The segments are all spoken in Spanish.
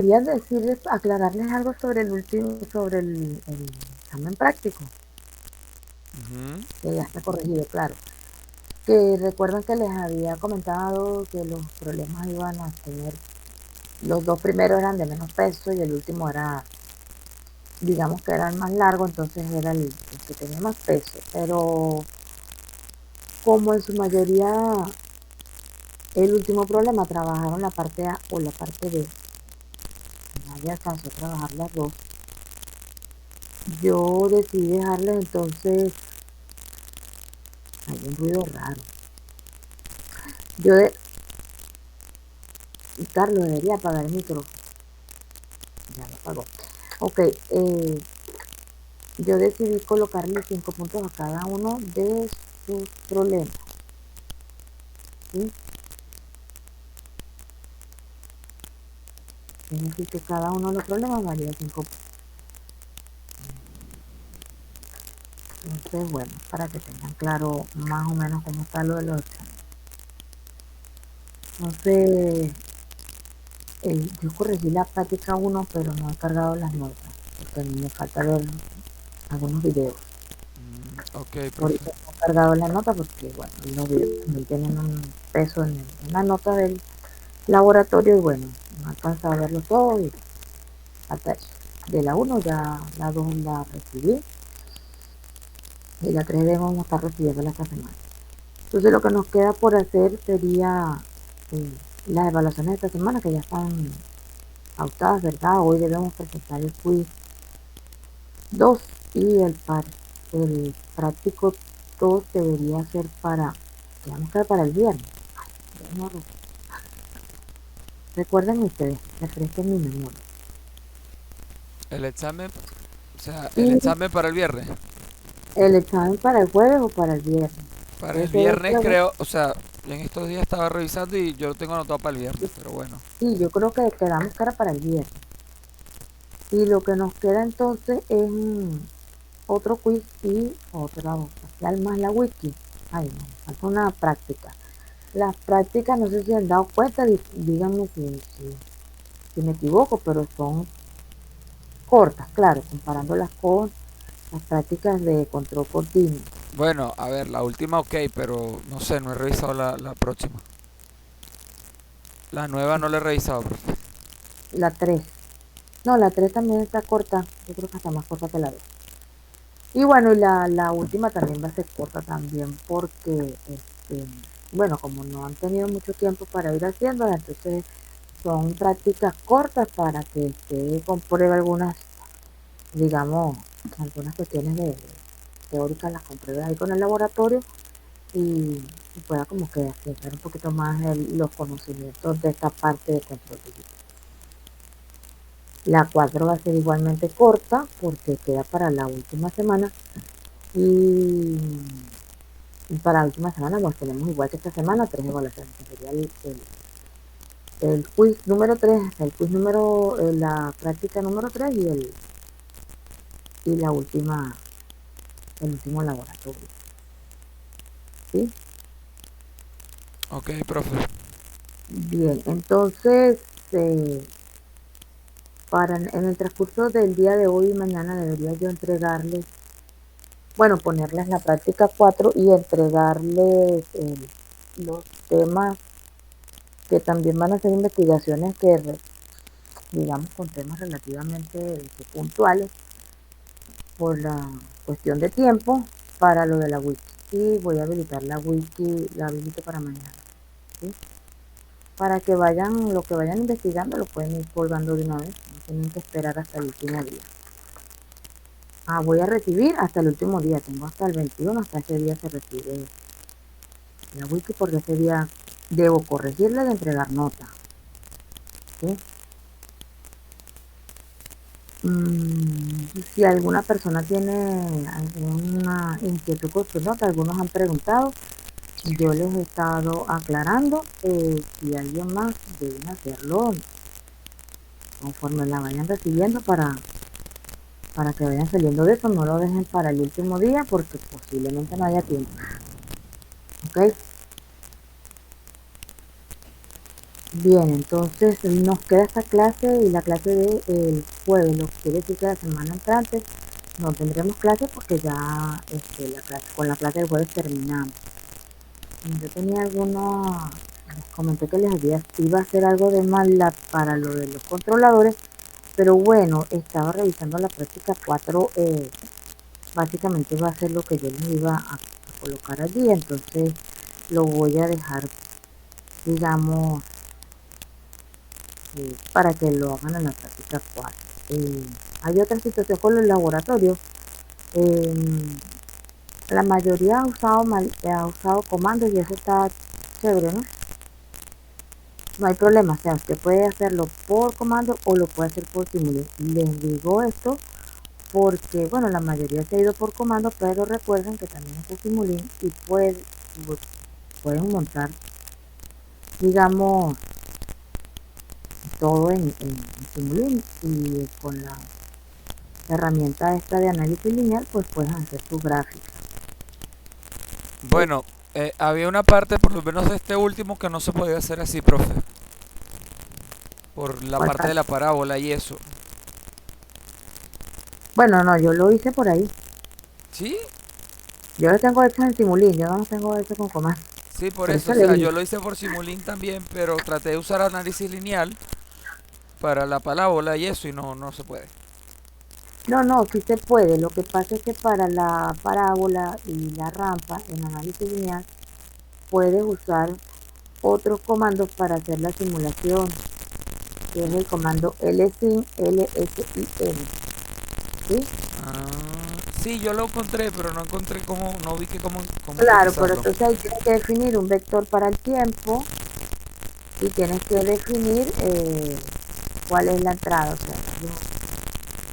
quería decirles, aclararles algo sobre el último, sobre el examen práctico, Ujú. que ya está corregido, claro. Que recuerdan que les había comentado que los problemas iban a tener, los dos primeros eran de menos peso y el último era, digamos que era el más largo, entonces era el que tenía más peso. Pero como en su mayoría el último problema trabajaron la parte A o la parte B, nadie alcanzó a trabajar las dos, yo decidí dejarles entonces, hay un ruido raro. Yo de, Carlos debería apagar el micrófono. Ya lo apagó. Ok, yo decidí colocarle 5 puntos a cada uno de sus problemas. ¿Sí? Es decir, que cada uno de los problemas varía 5 puntos. Entonces, bueno, para que tengan claro más o menos cómo está lo de los exámenes. Entonces, yo corregí la práctica uno, pero no he cargado las notas, porque a mí me falta ver algunos videos. Ok, Por profe. eso no he cargado la nota, porque bueno, los videos también tienen un peso en la nota del laboratorio y bueno, no he alcanzado a verlo todo y hasta eso. De la uno ya la 2 la recibí y la 3 debemos estar recibiéndola esta semana. Entonces lo que nos queda por hacer sería eh, las evaluaciones de esta semana que ya están pautadas, ¿verdad? Hoy debemos presentar el quiz 2 y el práctico 2 debería ser para, digamos que para el viernes. No, recuerden ustedes, refresquen mi memoria. El examen, o sea, el Y examen para el viernes. el examen para el jueves o para el viernes. Para Puede el ser el viernes jueves. creo, o sea, en estos días estaba revisando y yo lo tengo anotado para el viernes, pero bueno. Sí, yo creo que quedamos cara para el viernes. Y lo que nos queda entonces es otro quiz y otra parcial más la wiki. Ay, no, falta una práctica. Las prácticas, no sé si han dado cuenta, díganme si me equivoco, pero son cortas, claro, comparándolas con las prácticas de control continuo. Bueno, a ver, la última ok, pero no sé, no he revisado la próxima. La nueva no la he revisado, profe. La 3. No, la 3 también está corta. Yo creo que está más corta que la 2. Y bueno, y la última también va a ser corta también porque, bueno, como no han tenido mucho tiempo para ir haciéndola, entonces son prácticas cortas para que se compruebe algunas, digamos, algunas cuestiones teóricas, las compruebe ahí con el laboratorio y pueda como que afianzar un poquito más los conocimientos de esta parte de control digital. La 4 va a ser igualmente corta porque queda para la última semana y para la última semana nos tenemos igual que esta semana tres evaluaciones, que sería el quiz número 3, el quiz número, la práctica número 3 y la última, el último laboratorio. ¿Sí? Ok, profe. Bien, entonces en el transcurso del día de hoy y mañana debería yo entregarles, bueno, ponerles la práctica 4 y entregarles los temas que también van a ser investigaciones que digamos con temas relativamente puntuales por la cuestión de tiempo para lo de la wiki. Y voy a habilitar la wiki, la habilito para mañana. ¿Sí? Para que vayan, lo que vayan investigando lo pueden ir colgando de una vez, no tienen que esperar hasta el último día. Voy a recibir hasta el último día, tengo hasta el 21, hasta ese día se recibe la wiki porque ese día debo corregirla y entregar nota. ¿Sí? Si alguna persona tiene alguna inquietud con su nota, algunos han preguntado, yo les he estado aclarando, si alguien más deben hacerlo conforme la vayan recibiendo para que vayan saliendo de eso, no lo dejen para el último día porque posiblemente no haya tiempo, ¿ok? Bien, entonces nos queda esta clase y la clase de el jueves, lo que quiere decir que la semana entrante no tendremos clase porque ya con la clase del jueves terminamos. Yo tenía algunos, les comenté que iba a hacer algo de MATLAB para lo de los controladores, pero bueno, estaba revisando la práctica 4, básicamente va a ser lo que yo les iba a colocar allí, entonces lo voy a dejar, digamos, para que lo hagan en la práctica 4. Hay otra situación con los laboratorios. eh, la mayoría ha usado comandos y eso está chévere, ¿no? No hay problema, o sea, usted puede hacerlo por comando o lo puede hacer por Simulink. Les digo esto porque, bueno, la mayoría se ha ido por comando, pero recuerden que también está Simulink y pueden montar, digamos, todo en Simulink y con la herramienta esta de análisis lineal, pues puedes hacer tu gráfica. Bueno, había una parte, por lo menos de este último, que no se podía hacer así, profe. Por la ¿Cuál parte de parte? la parábola y eso. Bueno, no, yo lo hice por ahí. ¿Sí? Yo lo tengo hecho en Simulink, yo no lo tengo hecho con comando. Sí, por Por eso. eso O le sea, digo. yo lo hice por Simulink también, pero traté de usar análisis lineal para la parábola y eso y no se puede. No, no, sí se puede. Lo que pasa es que para la parábola y la rampa en análisis lineal puedes usar otros comandos para hacer la simulación, que es el comando lsin, lsin, ¿sí? Ah, sí, yo lo encontré, pero no encontré cómo, no vi que cómo Claro, pero utilizarlo. entonces ahí tienes que definir un vector para el tiempo y tienes que definir cuál es la entrada, o sea,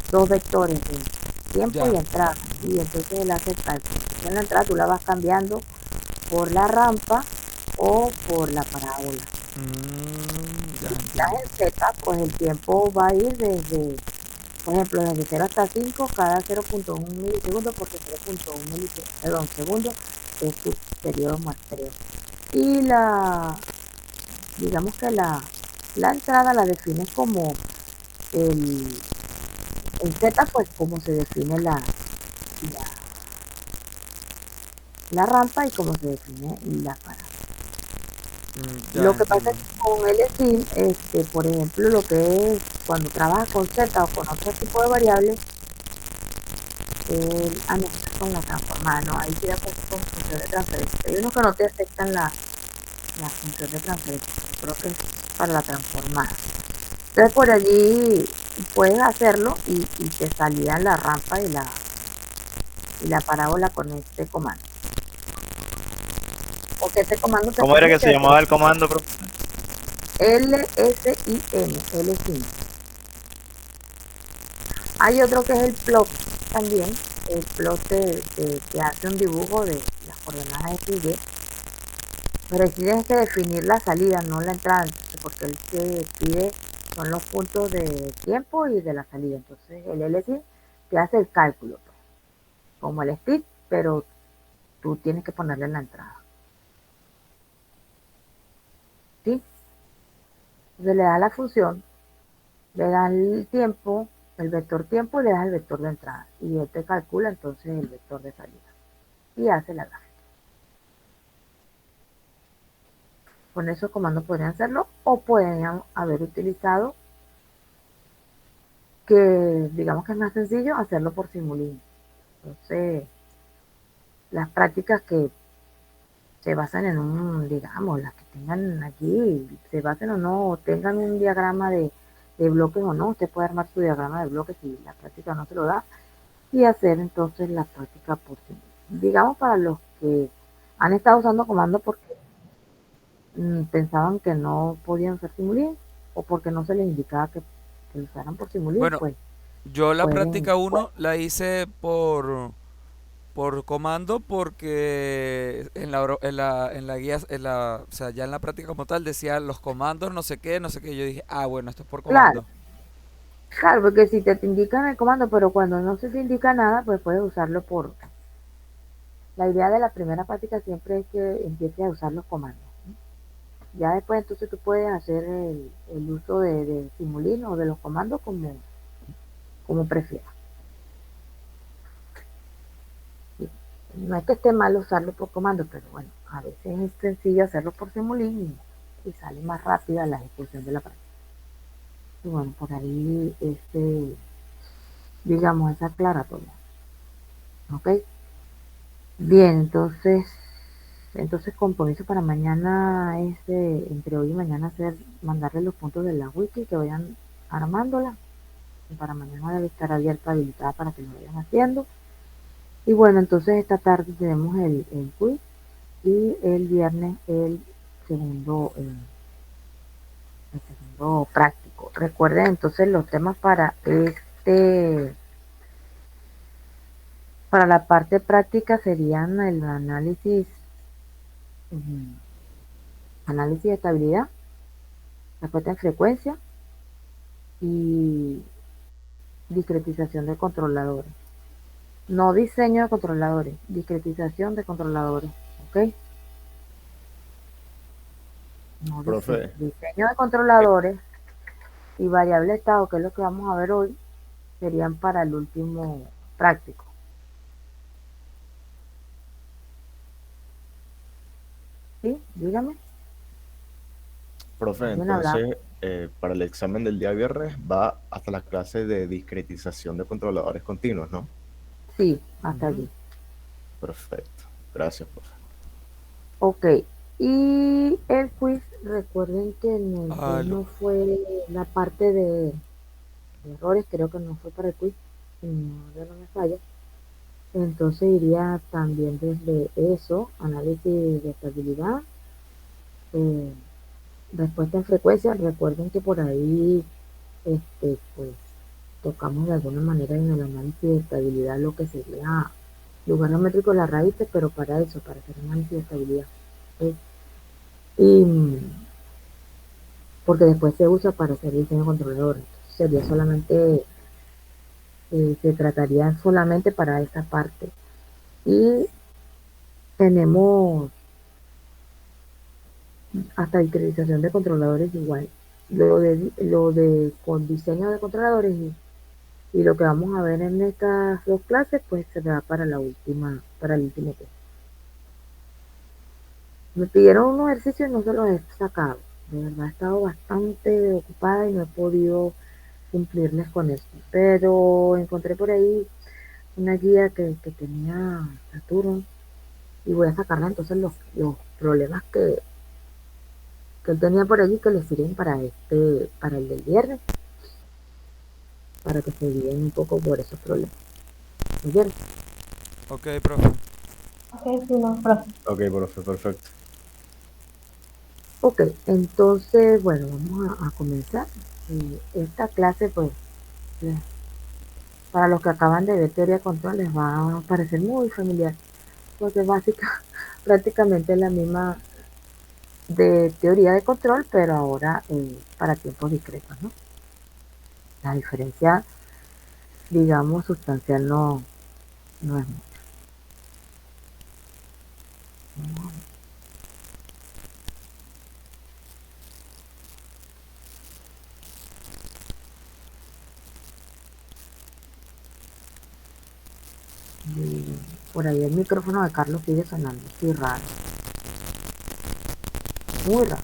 dos vectores de tiempo y Ya. entrada. Y entonces él hace el cálculo. Entonces en la entrada tú la vas cambiando por la rampa o por la parábola. Ya Si estás entiendo. en Z, pues el tiempo va a ir desde, por ejemplo, desde 0 hasta 5 cada 0.1 milisegundo, porque 0.1 segundo es tu periodo muestreo. Y digamos que la entrada la defines como el, en Z, pues como se define la, la rampa y cómo se define la parábola. Ya Lo que pasa entiendo. es que con el SIM, por ejemplo, lo que es cuando trabajas con Z o con otro tipo de variables, no, con la transformada, no, ahí sí la puedes con función de transferencia. Hay unos que no te aceptan la función de transferencia, yo creo que es para la transformada. Entonces por allí puedes hacerlo y te salía la rampa y la parábola con este comando. Porque este comando te ¿Cómo era que permite se llamaba el comando, profesor? LSIM, LSIM. Hay otro que es el plot también. El plot te hace un dibujo de las coordenadas X y Y, pero ahí tienes que definir la salida, no la entrada, porque el que pide son los puntos de tiempo y de la salida. Entonces el LSI te hace el cálculo, pues, como el speed, pero tú tienes que ponerle en la entrada. ¿Sí? Entonces le da la función, le da el tiempo, el vector tiempo y le das el vector de entrada. Y él te calcula entonces el vector de salida. Y hace la gráfica. Con esos comandos podrían hacerlo o pueden haber utilizado que digamos que es más sencillo hacerlo por Simulink. Entonces, las prácticas que se basan en digamos, las que tengan aquí, se basen o no, o tengan un diagrama de bloques o no, usted puede armar su diagrama de bloques si la práctica no se lo da y hacer entonces la práctica por Simulink. Digamos para los que han estado usando comandos porque pensaban que no podían usar Simulink o porque no se les indicaba que lo usaran por Simulink, Bueno, pues yo la pueden, práctica uno la hice por comando porque en la guía, o sea, ya en la práctica como tal decía los comandos, no sé qué, no sé qué. Yo dije, ah, bueno, esto es por claro, comando. claro, porque si te indican el comando, pero cuando no se te indica nada, pues puedes usarlo por... La idea de la primera práctica siempre es que empieces a usar los comandos. Ya después entonces tú puedes hacer el uso de Simulink o de los comandos como prefieras. ¿Sí? No es que esté mal usarlo por comando, pero bueno, a veces es sencillo hacerlo por Simulink y sale más rápida la ejecución de la práctica. Y bueno, por ahí, digamos, esa aclaratoria. ¿Ok? Bien, entonces compromiso para mañana es entre hoy y mañana mandarle los puntos de la wiki que vayan armándola. Y para mañana debe estar abierta, habilitada para que lo vayan haciendo. Y bueno, entonces esta tarde tenemos el quiz y el viernes el segundo práctico. Recuerden entonces los temas para la parte práctica serían el um, análisis de estabilidad, respuesta en frecuencia y discretización de controladores. No diseño de controladores, discretización de controladores. ¿Ok? No diseño. Profe, Diseño de controladores y variable de estado, que es lo que vamos a ver hoy, serían para el último práctico. ¿Sí? Dígame. ¿Alguien habla? entonces, para el examen del día viernes va hasta la clase de discretización de controladores continuos, ¿no? Sí, hasta Ujú. allí. Perfecto. Gracias, profe. Ok. Y el quiz, recuerden que en el quiz Aló. no fue la parte de errores, creo que no fue para el quiz, si mi memoria no me falla. Entonces iría también desde eso, análisis de estabilidad, eh, respuesta en frecuencia. Recuerden que por ahí, pues, tocamos de alguna manera en el análisis de estabilidad lo que sería lugar geométrico de las raíces, pero para eso, para hacer análisis de estabilidad. ¿Sí? Y porque después se usa para hacer diseño controlador. Sería solamente, se trataría solamente para esa parte. Y tenemos hasta utilización de controladores igual. Lo de con diseño de controladores y lo que vamos a ver en estas dos clases, pues se da para el último tema. Me pidieron unos ejercicios y no se los he sacado. De verdad he estado bastante ocupada y no he podido cumplirles con esto. Pero encontré por ahí una guía que tenía Saturno y voy a sacarla entonces los problemas que él tenía por allí que le sirven para el del viernes, para que se guíen un poco por esos problemas. ¿Me entiendes? Ok, profe. Ok, sí, no, profe. Ok, profe, perfecto. Ok, entonces, bueno, vamos a comenzar. Esta clase, pues, les- para los que acaban de ver teoría de control, les va a parecer muy familiar, porque básica, prácticamente es la misma de teoría de control, pero ahora para tiempos discretos, ¿no? La diferencia, digamos, sustancial no es mucho. Y por ahí el micrófono de Carlos sigue sonando, sí, raro, muy raro.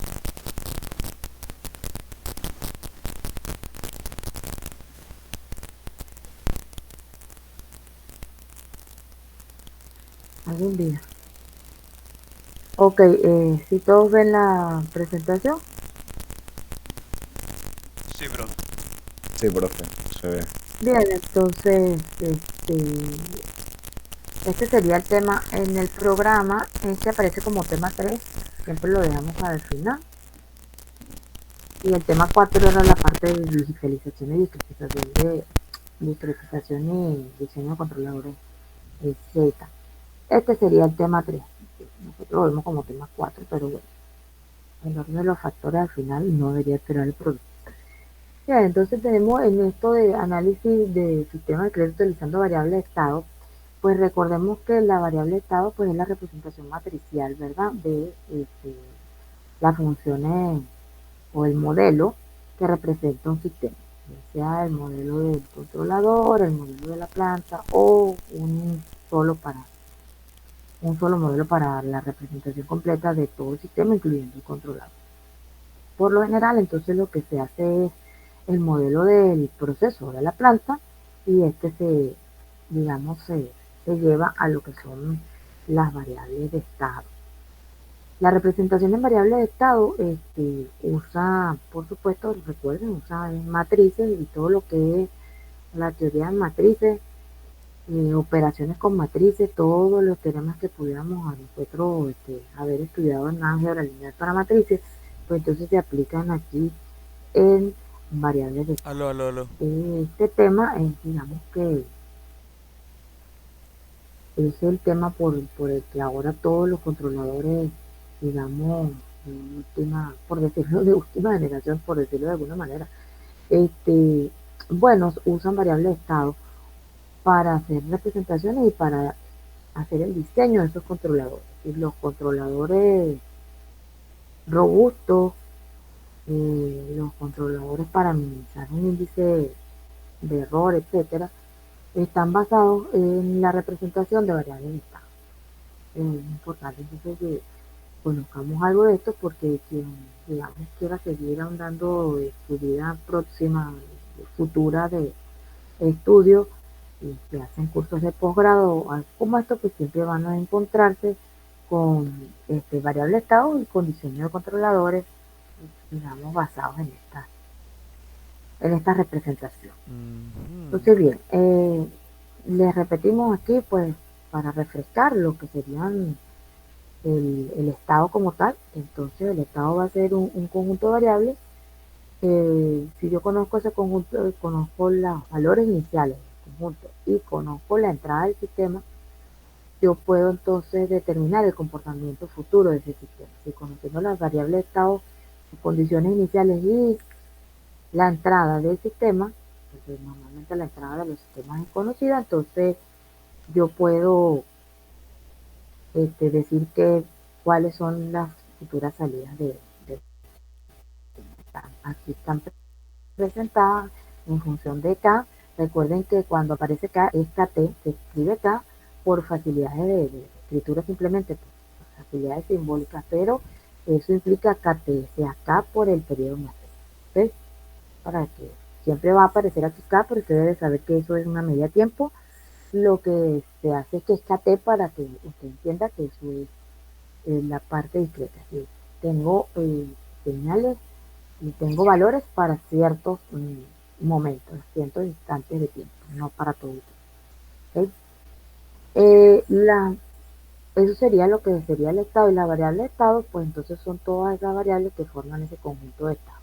Algún día. Ok, si todos ven la presentación, Sí, profe. Sí, profe, se ve. bien, entonces, este sería el tema en el programa. Este aparece como tema 3, siempre lo dejamos para el final. Y el tema 4 era la parte de digitalización y discretización y diseño de controladores Z. Este sería el tema 3. Nosotros lo vemos como tema 4, pero bueno, el orden de los factores al final no debería alterar el producto. Ya, entonces tenemos en esto de análisis de sistema de crédito utilizando variable de estado, pues recordemos que la variable de estado pues es la representación matricial, ¿verdad? las funciones o el modelo que representa un sistema, ya sea el modelo del controlador, el modelo de la planta o un solo modelo para la representación completa de todo el sistema, incluyendo el controlador. Por lo general, entonces lo que se hace es el modelo del proceso de la planta y digamos, se lleva a lo que son las variables de estado. La representación en variables de estado usa, por supuesto, recuerden, usa matrices y todo lo que es la teoría de matrices, operaciones con matrices, todos los teoremas que pudiéramos a nosotros haber estudiado en álgebra lineal para matrices, pues entonces se aplican aquí en variables de estado. Aló, aló, aló. Este tema es, digamos que es el tema por el que ahora todos los controladores, digamos, por decirlo de última generación, por decirlo de alguna manera, este, buenos usan variables de estado para hacer representaciones y para hacer el diseño de esos controladores. Y los controladores robustos, los controladores para minimizar un índice de error, etcétera, están basados en la representación de variables de estado. Es importante entonces que conozcamos algo de esto porque quien, digamos, quiera seguir ahondando en su vida próxima, futura de estudio, y que hacen cursos de posgrado, algo como esto, pues siempre van a encontrarse con variable de estado y con diseño de controladores, digamos, basados en esta representación. Ujú. Entonces, bien, les repetimos aquí, pues, para refrescar lo que serían el estado como tal. Entonces, el estado va a ser un conjunto de variables. Si yo conozco ese conjunto, conozco los valores iniciales del conjunto y conozco la entrada del sistema, yo puedo entonces determinar el comportamiento futuro de ese sistema. Si conociendo las variables de estado, sus condiciones iniciales y la entrada del sistema, porque normalmente la entrada de los sistemas es conocida, entonces yo puedo decir que cuáles son las futuras salidas de aquí están presentadas en función de K. Recuerden que cuando aparece K es KT, se escribe K por facilidades de escritura simplemente, por facilidades simbólicas, pero eso implica KT, sea K por el periodo más. ¿Okay? Para que siempre va a aparecer aquí K, pero usted debe saber que eso es una medida de tiempo. Lo que se hace es que es KT para que usted entienda que eso es la parte discreta. ¿Sí? Tengo señales y tengo valores para ciertos momentos, ciertos instantes de tiempo, no para todo el tiempo. ¿Okay? Eh, la, Eso sería lo que sería el estado y la variable de estado, pues entonces son todas esas variables que forman ese conjunto de estado.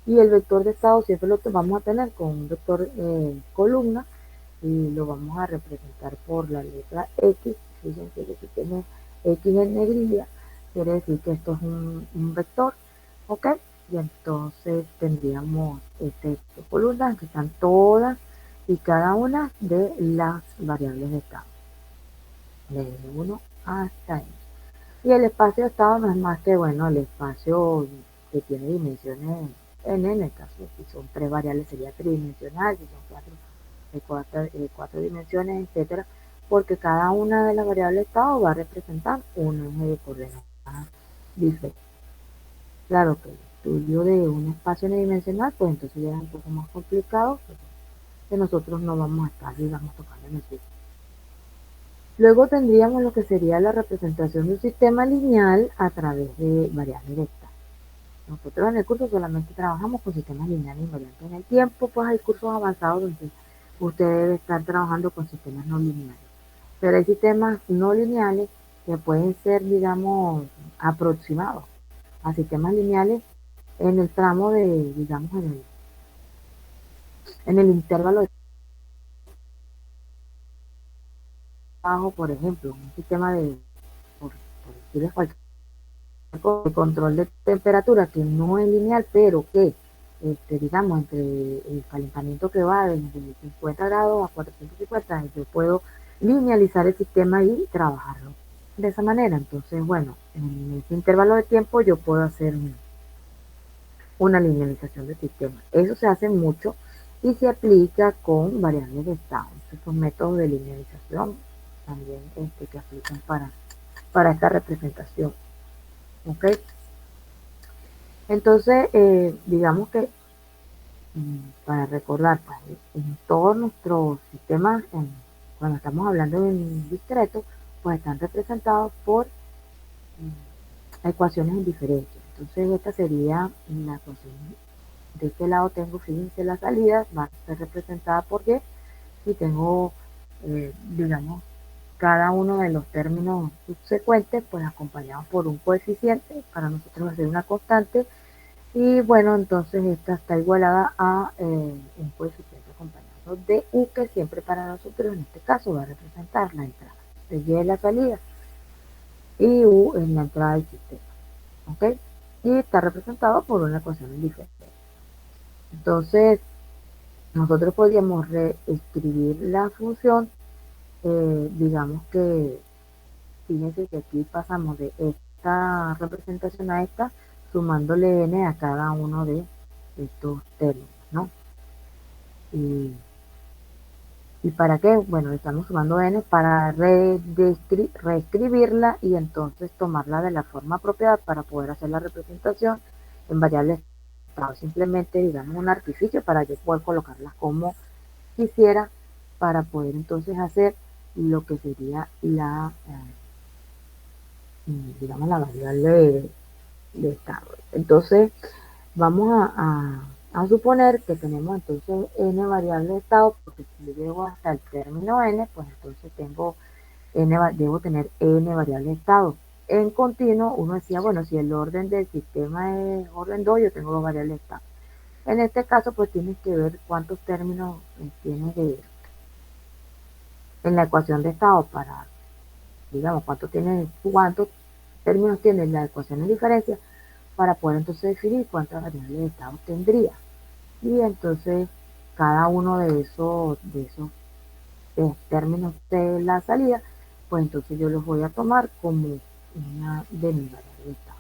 Y el vector de estado siempre lo vamos a tener con un vector columna y lo vamos a representar por la letra X. Fíjense que si tiene X en negrilla, quiere decir que esto es un vector, ¿ok? Y entonces tendríamos columnas que están todas y cada una de las variables de estado, desde 1 hasta n. Y el espacio de estado no es más que, bueno, el espacio que tiene dimensiones en el caso, si son tres variables sería tridimensional, si son cuatro dimensiones, etcétera, porque cada una de las variables de estado va a representar un eje de coordenadas diferente. Claro que el estudio de un espacio unidimensional, pues entonces ya es un poco más complicado, que nosotros no vamos a estar, digamos, tocando en el curso. Luego tendríamos lo que sería la representación de un sistema lineal a través de variables de estado. Nosotros en el curso solamente trabajamos con sistemas lineales invariantes. En el tiempo, pues hay cursos avanzados donde usted debe estar trabajando con sistemas no lineales. Pero hay sistemas no lineales que pueden ser, digamos, aproximados a sistemas lineales en el tramo de, digamos, en el intervalo de trabajo, por ejemplo, un sistema por decirles cualquier cosa, de control de temperatura que no es lineal, pero que, digamos, entre el calentamiento que va desde 50 grados a 450, yo puedo linealizar el sistema y trabajarlo. de esa manera. Entonces, bueno, en ese intervalo de tiempo yo puedo hacer una linealización del sistema. Eso se hace mucho y se aplica con variables de estado. Estos métodos de linealización también que aplican para esta representación. ¿Ok? Entonces, digamos que para recordar, pues, en todos nuestros sistemas, cuando estamos hablando en discreto, pues están representados por ecuaciones en diferencia. Entonces, esta sería la ecuación. De este lado tengo, fíjense, la salida, va a ser representada por Y, y tengo, digamos, cada uno de los términos subsecuentes, pues acompañados por un coeficiente, para nosotros va a ser una constante, y bueno, entonces esta está igualada a un coeficiente acompañado de U, que siempre para nosotros en este caso va a representar la entrada. De Y es la salida y U es la entrada del sistema. ¿Ok? Y está representado por una ecuación diferente. Entonces, nosotros podríamos reescribir la función, digamos que, fíjense que aquí pasamos de esta representación a esta, sumándole n a cada uno de estos términos, ¿no? Y, ¿Y para qué? Bueno, estamos sumando n para reescribirla y entonces tomarla de la forma apropiada para poder hacer la representación en variables estado. Simplemente, digamos, un artificio para yo poder colocarlas como quisiera, para poder entonces hacer lo que sería digamos, la variable de estado. Entonces, vamos a suponer que tenemos entonces n variables de estado, porque si yo llego hasta el término n, pues entonces debo tener n variables de estado. En continuo, uno decía, bueno, si el orden del sistema es orden 2, yo tengo dos variables de estado. En este caso, pues tienes que ver cuántos términos tienes en la ecuación de estado para, digamos, cuántos términos tiene la ecuación de diferencia para poder entonces definir cuántas variables de estado tendría. Y entonces cada uno de esos términos de la salida, pues entonces yo los voy a tomar como una de mis variables de estado.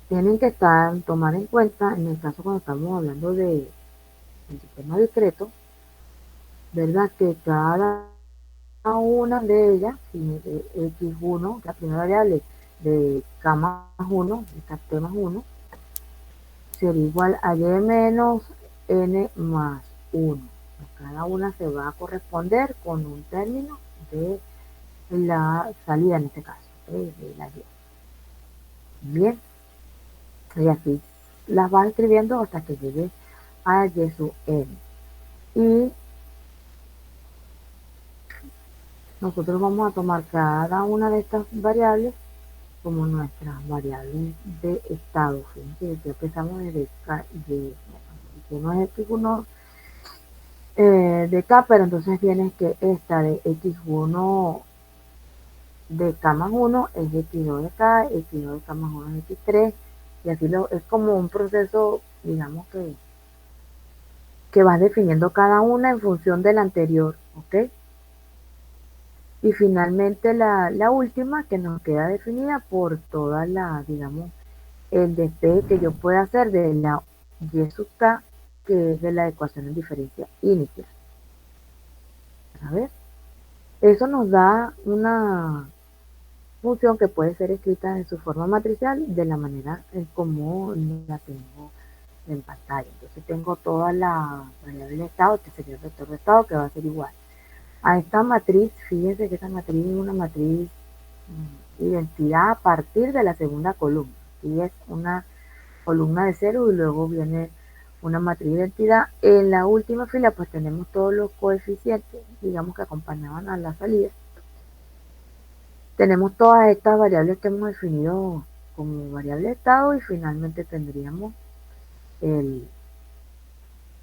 Tienen que tomar en cuenta, en el caso cuando estamos hablando del sistema discreto, ¿verdad? Que cada una de ellas, de x1, la primera variable de k más 1, de t más 1, sería igual a y menos n más 1. Cada una se va a corresponder con un término de la salida, en este caso, de la y. Bien, y así las vas escribiendo hasta que llegues a y sub n. Y nosotros vamos a tomar cada una de estas variables como nuestras variables de estado. Fíjense que empezamos desde K, que no es x1 de K, pero entonces tienes que esta de x1 de K más 1 es x2 de K, x2 de K más 1 es x3, y así es como un proceso, digamos que vas definiendo cada una en función de la anterior, ¿ok? Y finalmente la última que nos queda definida por toda digamos, el despegue que yo pueda hacer de la y sub k, que es de la ecuación de diferencia inicial. A ver, eso nos da una función que puede ser escrita en su forma matricial de la manera en como la tengo en pantalla. Entonces tengo toda la variable de estado, que sería el vector de estado, que va a ser igual a esta matriz. Fíjense que esta matriz es una matriz identidad a partir de la segunda columna, y es una columna de cero y luego viene una matriz de identidad. En la última fila pues tenemos todos los coeficientes, digamos, que acompañaban a la salida. Tenemos todas estas variables que hemos definido como variable de estado, y finalmente tendríamos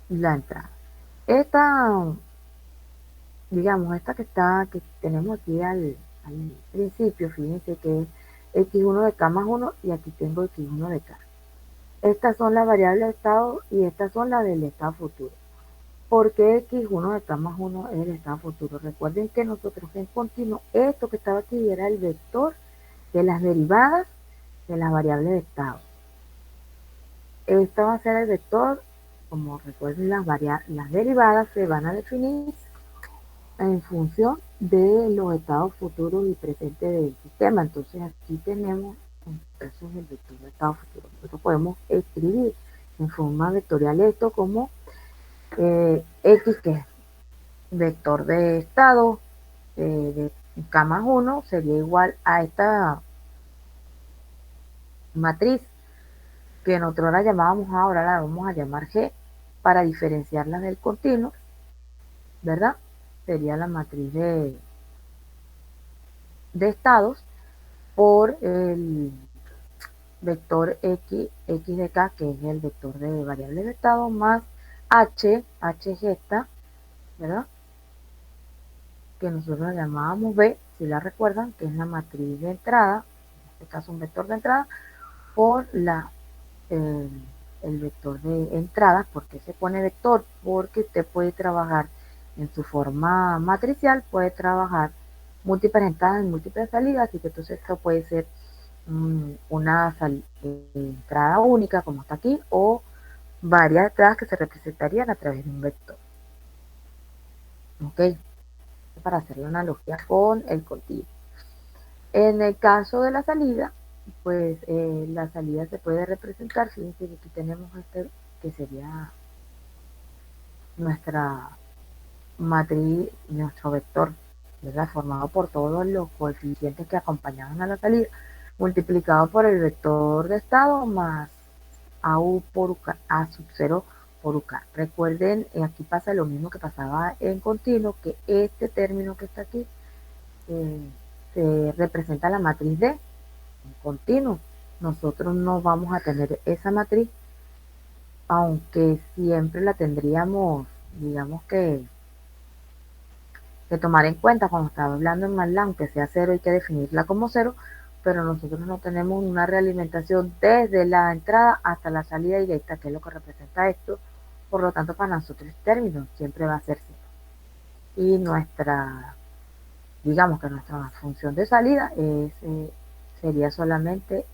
la entrada. Esta, digamos, esta que tenemos aquí al principio, fíjense que es x1 de k más 1, y aquí tengo x1 de k. Estas son las variables de estado y estas son las del estado futuro. porque X1 de K más 1 es el estado futuro. Recuerden que nosotros en continuo, esto que estaba aquí era el vector de las derivadas de las variables de estado. Esto va a ser el vector, como recuerden, las derivadas se van a definir en función de los estados futuros y presentes del sistema. Entonces aquí tenemos entonces el vector de estado futuro. Nosotros podemos escribir en forma vectorial esto como X, que es vector de estado de K más 1, sería igual a esta matriz que nosotros la llamábamos, ahora la vamos a llamar G para diferenciarla del continuo, ¿verdad? Sería la matriz de estados por el vector X de K, que es el vector de variables de estado, más H gesta, ¿verdad? Que nosotros la llamábamos B, si la recuerdan, que es la matriz de entrada, en este caso un vector de entrada, por eh, el vector de entrada. ¿Por qué se pone vector? Porque usted puede trabajar en su forma matricial, puede trabajar múltiples entradas y múltiples salidas, así que entonces esto puede ser una entrada única, como está aquí, o varias entradas que se representarían a través de un vector. ¿Ok? Para hacer la analogía con el continuo. En el caso de la salida, pues la salida se puede representar, fíjense que aquí tenemos este que sería nuestra matriz, nuestro vector, ¿verdad? Formado por todos los coeficientes que acompañaban a la salida, multiplicado por el vector de estado más AU por UK, A sub 0 por UK. Recuerden, aquí pasa lo mismo que pasaba en continuo, que este término que está aquí se representa la matriz de continuo. Nosotros no vamos a tener esa matriz, aunque siempre la tendríamos, digamos que tomar en cuenta cuando estaba hablando en MATLAB, aunque sea cero hay que definirla como cero, pero nosotros no tenemos una realimentación desde la entrada hasta la salida directa, que es lo que representa esto. Por lo tanto, para nosotros el término siempre va a ser cero. Y digamos que nuestra función de salida sería solamente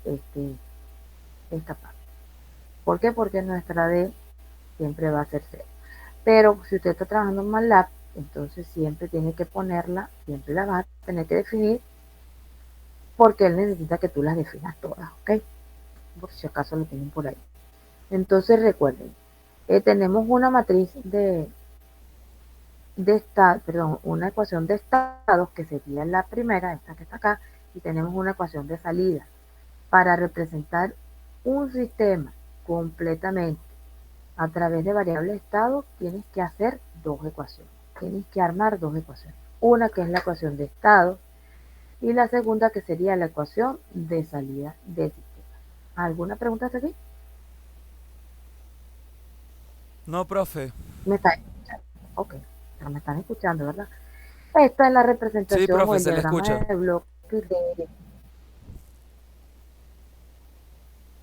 esta parte. ¿Por qué? Porque nuestra D siempre va a ser cero. Pero si usted está trabajando en MATLAB, entonces siempre tiene que ponerla, siempre la vas a tener que definir, porque él necesita que tú las definas todas, ¿ok? Por si acaso lo tienen por ahí. Entonces recuerden, tenemos una matriz una ecuación de estados, que sería la primera, esta que está acá, y tenemos una ecuación de salida. Para representar un sistema completamente a través de variables de estado, tienes que hacer dos ecuaciones. Tienes que armar dos ecuaciones. Una que es la ecuación de estado y la segunda que sería la ecuación de salida del sistema. ¿Alguna pregunta hasta aquí? No, profe. ¿Me están escuchando? Ok, pero me están escuchando, ¿verdad? Esta es la Sí, representación o profe, el se le diagrama escucha. de bloques de...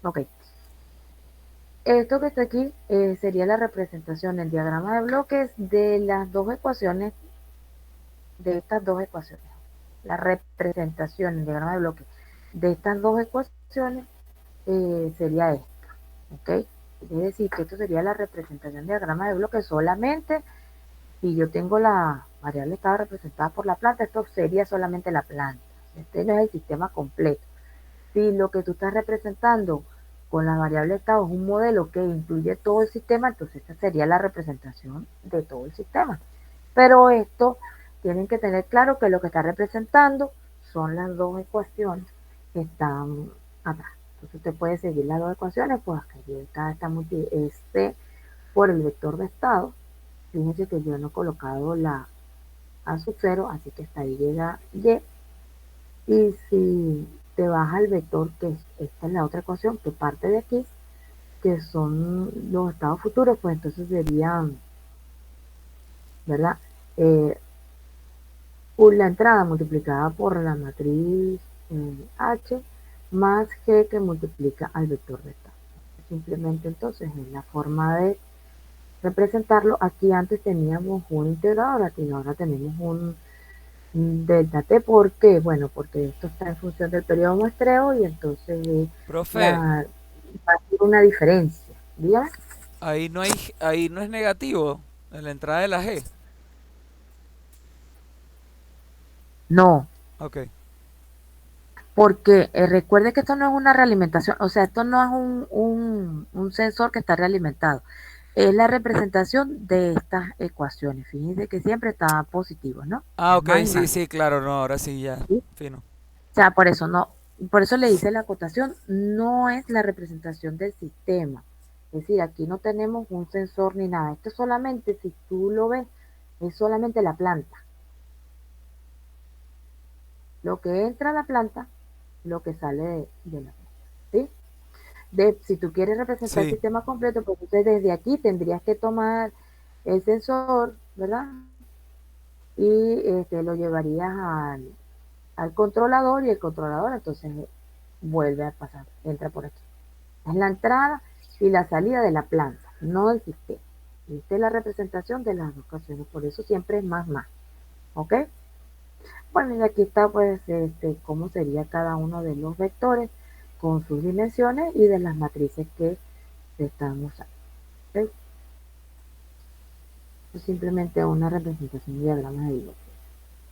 Ok, esto que está aquí sería la representación, el diagrama de bloques de las dos ecuaciones, de estas dos ecuaciones. La representación, el diagrama de bloques de estas dos ecuaciones sería esto, ¿ok? Es decir, que esto sería la representación del diagrama de bloques solamente si yo tengo la variable estado representada por la planta, esto sería solamente la planta. Este no es el sistema completo. Si lo que tú estás representando con la variable estado es un modelo que incluye todo el sistema, entonces esta sería la representación de todo el sistema. Pero esto tienen que tener claro que lo que está representando son las dos ecuaciones que están acá. Entonces usted puede seguir las dos ecuaciones, pues aquí está por el vector de estado. Fíjense que yo no he colocado la A sub 0, así que hasta ahí llega Y. Y si te vas al vector, que esta es la otra ecuación que parte de aquí, que son los estados futuros, pues entonces serían, ¿verdad? Eh, la entrada multiplicada por la matriz H más G que multiplica al vector de estado. Simplemente entonces es la forma de representarlo. Aquí antes teníamos un integrador, aquí ahora tenemos un delta t. ¿Por qué? Bueno, porque esto está en función del periodo muestreo y entonces Profe, va a ser una diferencia. ¿Dígame? ahí no es negativo en la entrada de la G. No, Ok. porque recuerde que esto no es una realimentación, o sea, esto no es un sensor que está realimentado, es la representación de estas ecuaciones. Fíjense que siempre está positivo, ¿no? Ah, ok, Más y sí, más. sí, claro, no, ahora sí ya. ¿Sí? Fino. O sea, por eso no, por eso le hice la acotación, no es la representación del sistema. Es decir, aquí no tenemos un sensor ni nada. Esto solamente, si tú lo ves, es solamente la planta. Lo que entra a la planta, lo que sale de la planta. ¿Sí? Si tú quieres representar el Sí. sistema completo, pues entonces desde aquí tendrías que tomar el sensor, ¿verdad? Y lo llevarías al controlador y el controlador entonces vuelve a pasar, entra por aquí. Es la entrada y la salida de la planta, no del sistema. Esta es la representación de las dos ocasiones, por eso siempre es más más, ¿ok? Bueno, y aquí está pues cómo sería cada uno de los vectores con sus dimensiones y de las matrices que se están usando. ¿Ok? Es simplemente una representación de diagramas de bloques.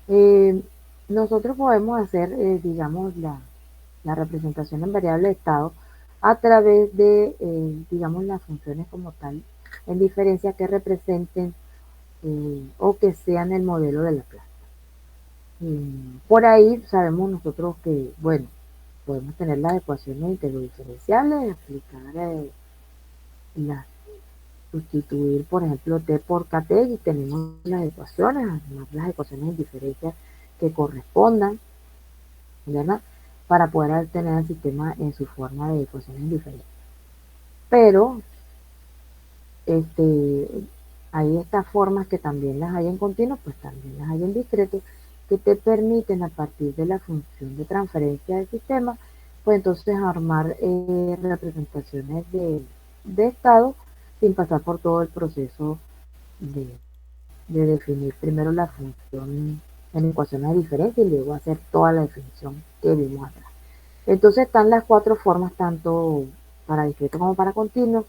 Eh, Nosotros podemos hacer, digamos, la representación en variable de estado a través de, digamos, las funciones como tal, en diferencia que representen o que sean el modelo de la clase. Por ahí sabemos nosotros que, bueno, podemos tener las ecuaciones integrodiferenciales, aplicar las sustituir, por ejemplo, T por KT y tenemos las ecuaciones, además las ecuaciones de diferencia que correspondan, ¿verdad? Para poder tener el sistema en su forma de ecuaciones diferentes. Pero hay estas formas que también las hay en continuo, pues también las hay en discreto, que te permiten a partir de la función de transferencia del sistema, pues entonces armar representaciones de estado sin pasar por todo el proceso de, de definir primero la función en ecuaciones de diferencia y luego hacer toda la definición que vimos atrás. Entonces están las cuatro formas, tanto para discreto como para continuo.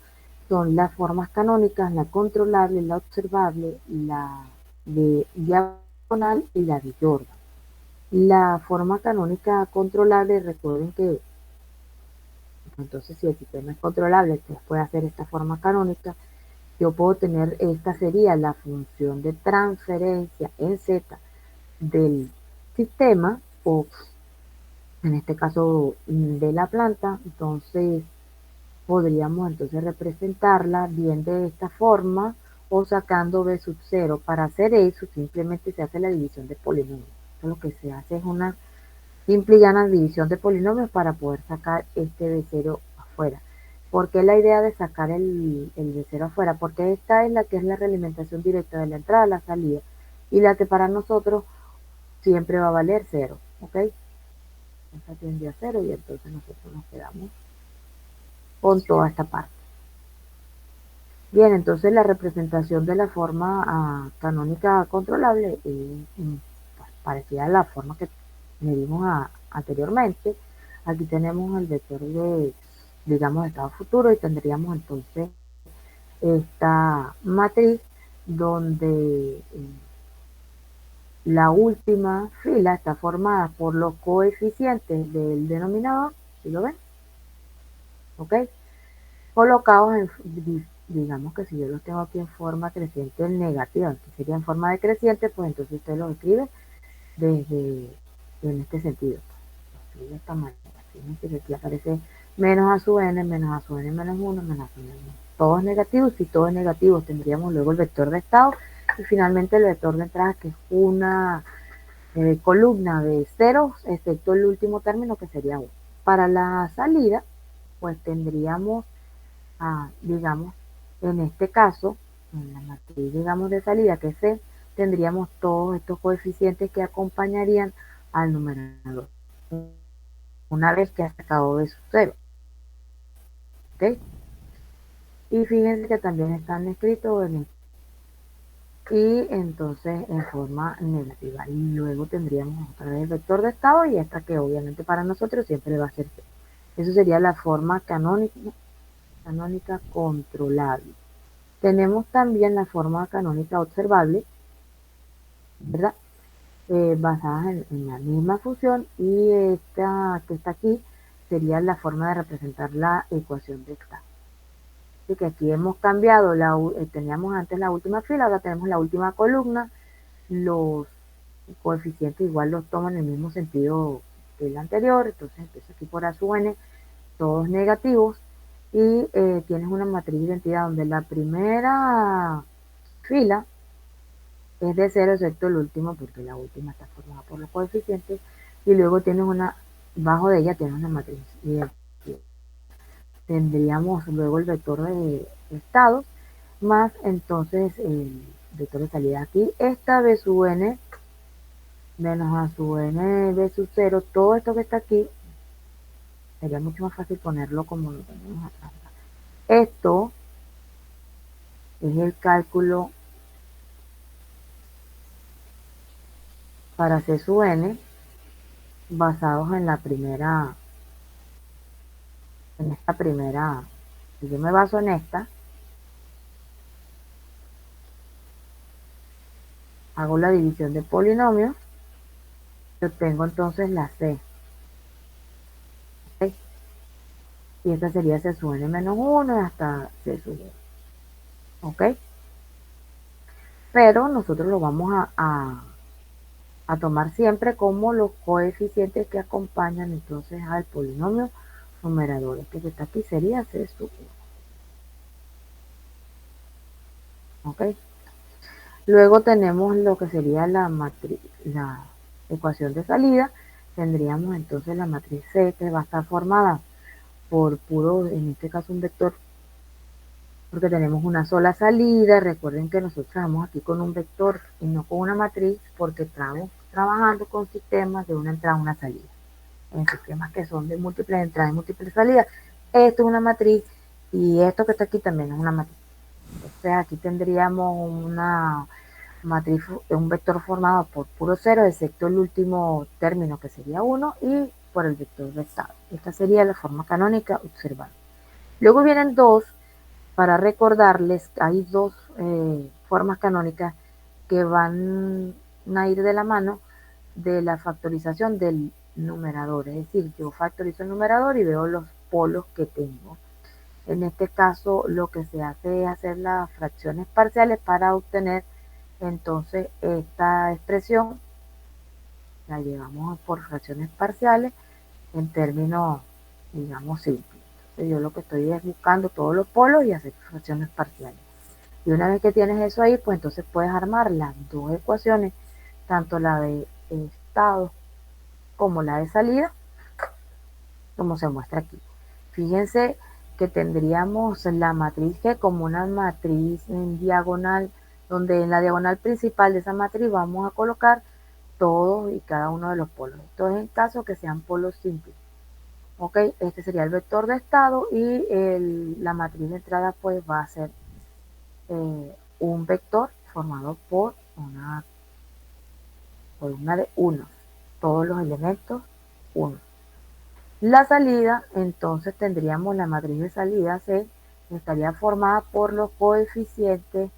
Son las formas canónicas, la controlable, la observable, la de diagonal y la de Jordan. La forma canónica controlable, recuerden que entonces si el sistema es controlable, entonces puede hacer esta forma canónica. Yo puedo tener, esta sería la función de transferencia en Z del sistema o en este caso de la planta. Entonces podríamos entonces representarla bien de esta forma o sacando b sub 0. Para hacer eso simplemente se hace la división de polinomios. Lo que se hace es una simple y llana división de polinomios para poder sacar este b 0 afuera. ¿Por qué la idea de sacar el b 0 afuera? Porque esta es la que es la realimentación directa de la entrada a la salida y la que para nosotros siempre va a valer 0. ¿Ok? Esta tiende a 0 y entonces nosotros nos quedamos con toda esta parte. Bien, entonces la representación de la forma canónica controlable es parecida a la forma que medimos anteriormente. Aquí tenemos el vector de, digamos, estado futuro y tendríamos entonces esta matriz donde la última fila está formada por los coeficientes del denominador, ¿sí lo ven? ¿Ok? Colocados en, digamos que si yo los tengo aquí en forma creciente en negativa, que sería en forma decreciente, pues entonces usted los escribe desde, en este sentido. Lo escribe de esta manera. Fíjense que aquí aparece menos a sub n, menos a sub n menos 1, menos a sub n. Todo es negativo, si todo es negativo tendríamos luego el vector de estado y finalmente el vector de entrada, que es una columna de ceros, excepto el último término que sería 1. Para la salida, pues tendríamos digamos, en este caso, en la matriz, digamos, de salida que es C, tendríamos todos estos coeficientes que acompañarían al numerador una vez que ha sacado de su cero. ¿Ok? Y fíjense que también están escritos y entonces en forma negativa. Y luego tendríamos otra vez el vector de estado y esta que obviamente para nosotros siempre va a ser C. Eso sería la forma canónica controlable. Tenemos también la forma canónica observable, ¿verdad? Basadas en la misma función, y esta que está aquí sería la forma de representar la ecuación de estado. Así que aquí hemos cambiado, teníamos antes la última fila, ahora tenemos la última columna, los coeficientes igual los toman en el mismo sentido que el anterior, entonces empieza aquí por A sub n, todos negativos, y tienes una matriz de identidad donde la primera fila es de cero excepto el último, porque la última está formada por los coeficientes, y luego tienes bajo de ella tienes una matriz identidad. Tendríamos luego el vector de estados, más entonces el vector de salida aquí, esta b sub n menos a sub n b sub 0, todo esto que está aquí, sería mucho más fácil ponerlo como lo tenemos atrás. Esto es el cálculo para C sub n basados en esta primera, si yo me baso en esta, hago la división de polinomios, yo tengo entonces la C. ¿Okay? Y esta sería C sub n menos 1 hasta C sub 1. ¿Ok? Pero nosotros lo vamos a tomar siempre como los coeficientes que acompañan entonces al polinomio numerador. Este que está aquí sería C sub 1. ¿Ok? Luego tenemos lo que sería la ecuación de salida. Tendríamos entonces la matriz C, que va a estar formada por puro, en este caso un vector, porque tenemos una sola salida. Recuerden que nosotros trabajamos aquí con un vector y no con una matriz, porque estamos trabajando con sistemas de una entrada y una salida. En sistemas que son de múltiples entradas y múltiples salidas, esto es una matriz y esto que está aquí también es una matriz. Entonces aquí tendríamos una matriz, un vector formado por puro cero, excepto el último término que sería 1, y por el vector de estado. Esta sería la forma canónica observada. Luego vienen dos, para recordarles, hay dos formas canónicas que van a ir de la mano de la factorización del numerador. Es decir, yo factorizo el numerador y veo los polos que tengo. En este caso, lo que se hace es hacer las fracciones parciales para obtener entonces esta expresión. La llevamos por fracciones parciales en términos, digamos, simples. Entonces yo lo que estoy es buscando todos los polos y hacer fracciones parciales. Y una vez que tienes eso ahí, pues entonces puedes armar las dos ecuaciones, tanto la de estado como la de salida, como se muestra aquí. Fíjense que tendríamos la matriz G como una matriz en diagonal, donde en la diagonal principal de esa matriz vamos a colocar todos y cada uno de los polos. Esto es en caso que sean polos simples. Ok, este sería el vector de estado, y la matriz de entrada pues va a ser un vector formado por una columna de 1, todos los elementos 1. La salida, entonces tendríamos la matriz de salida C, que estaría formada por los coeficientes,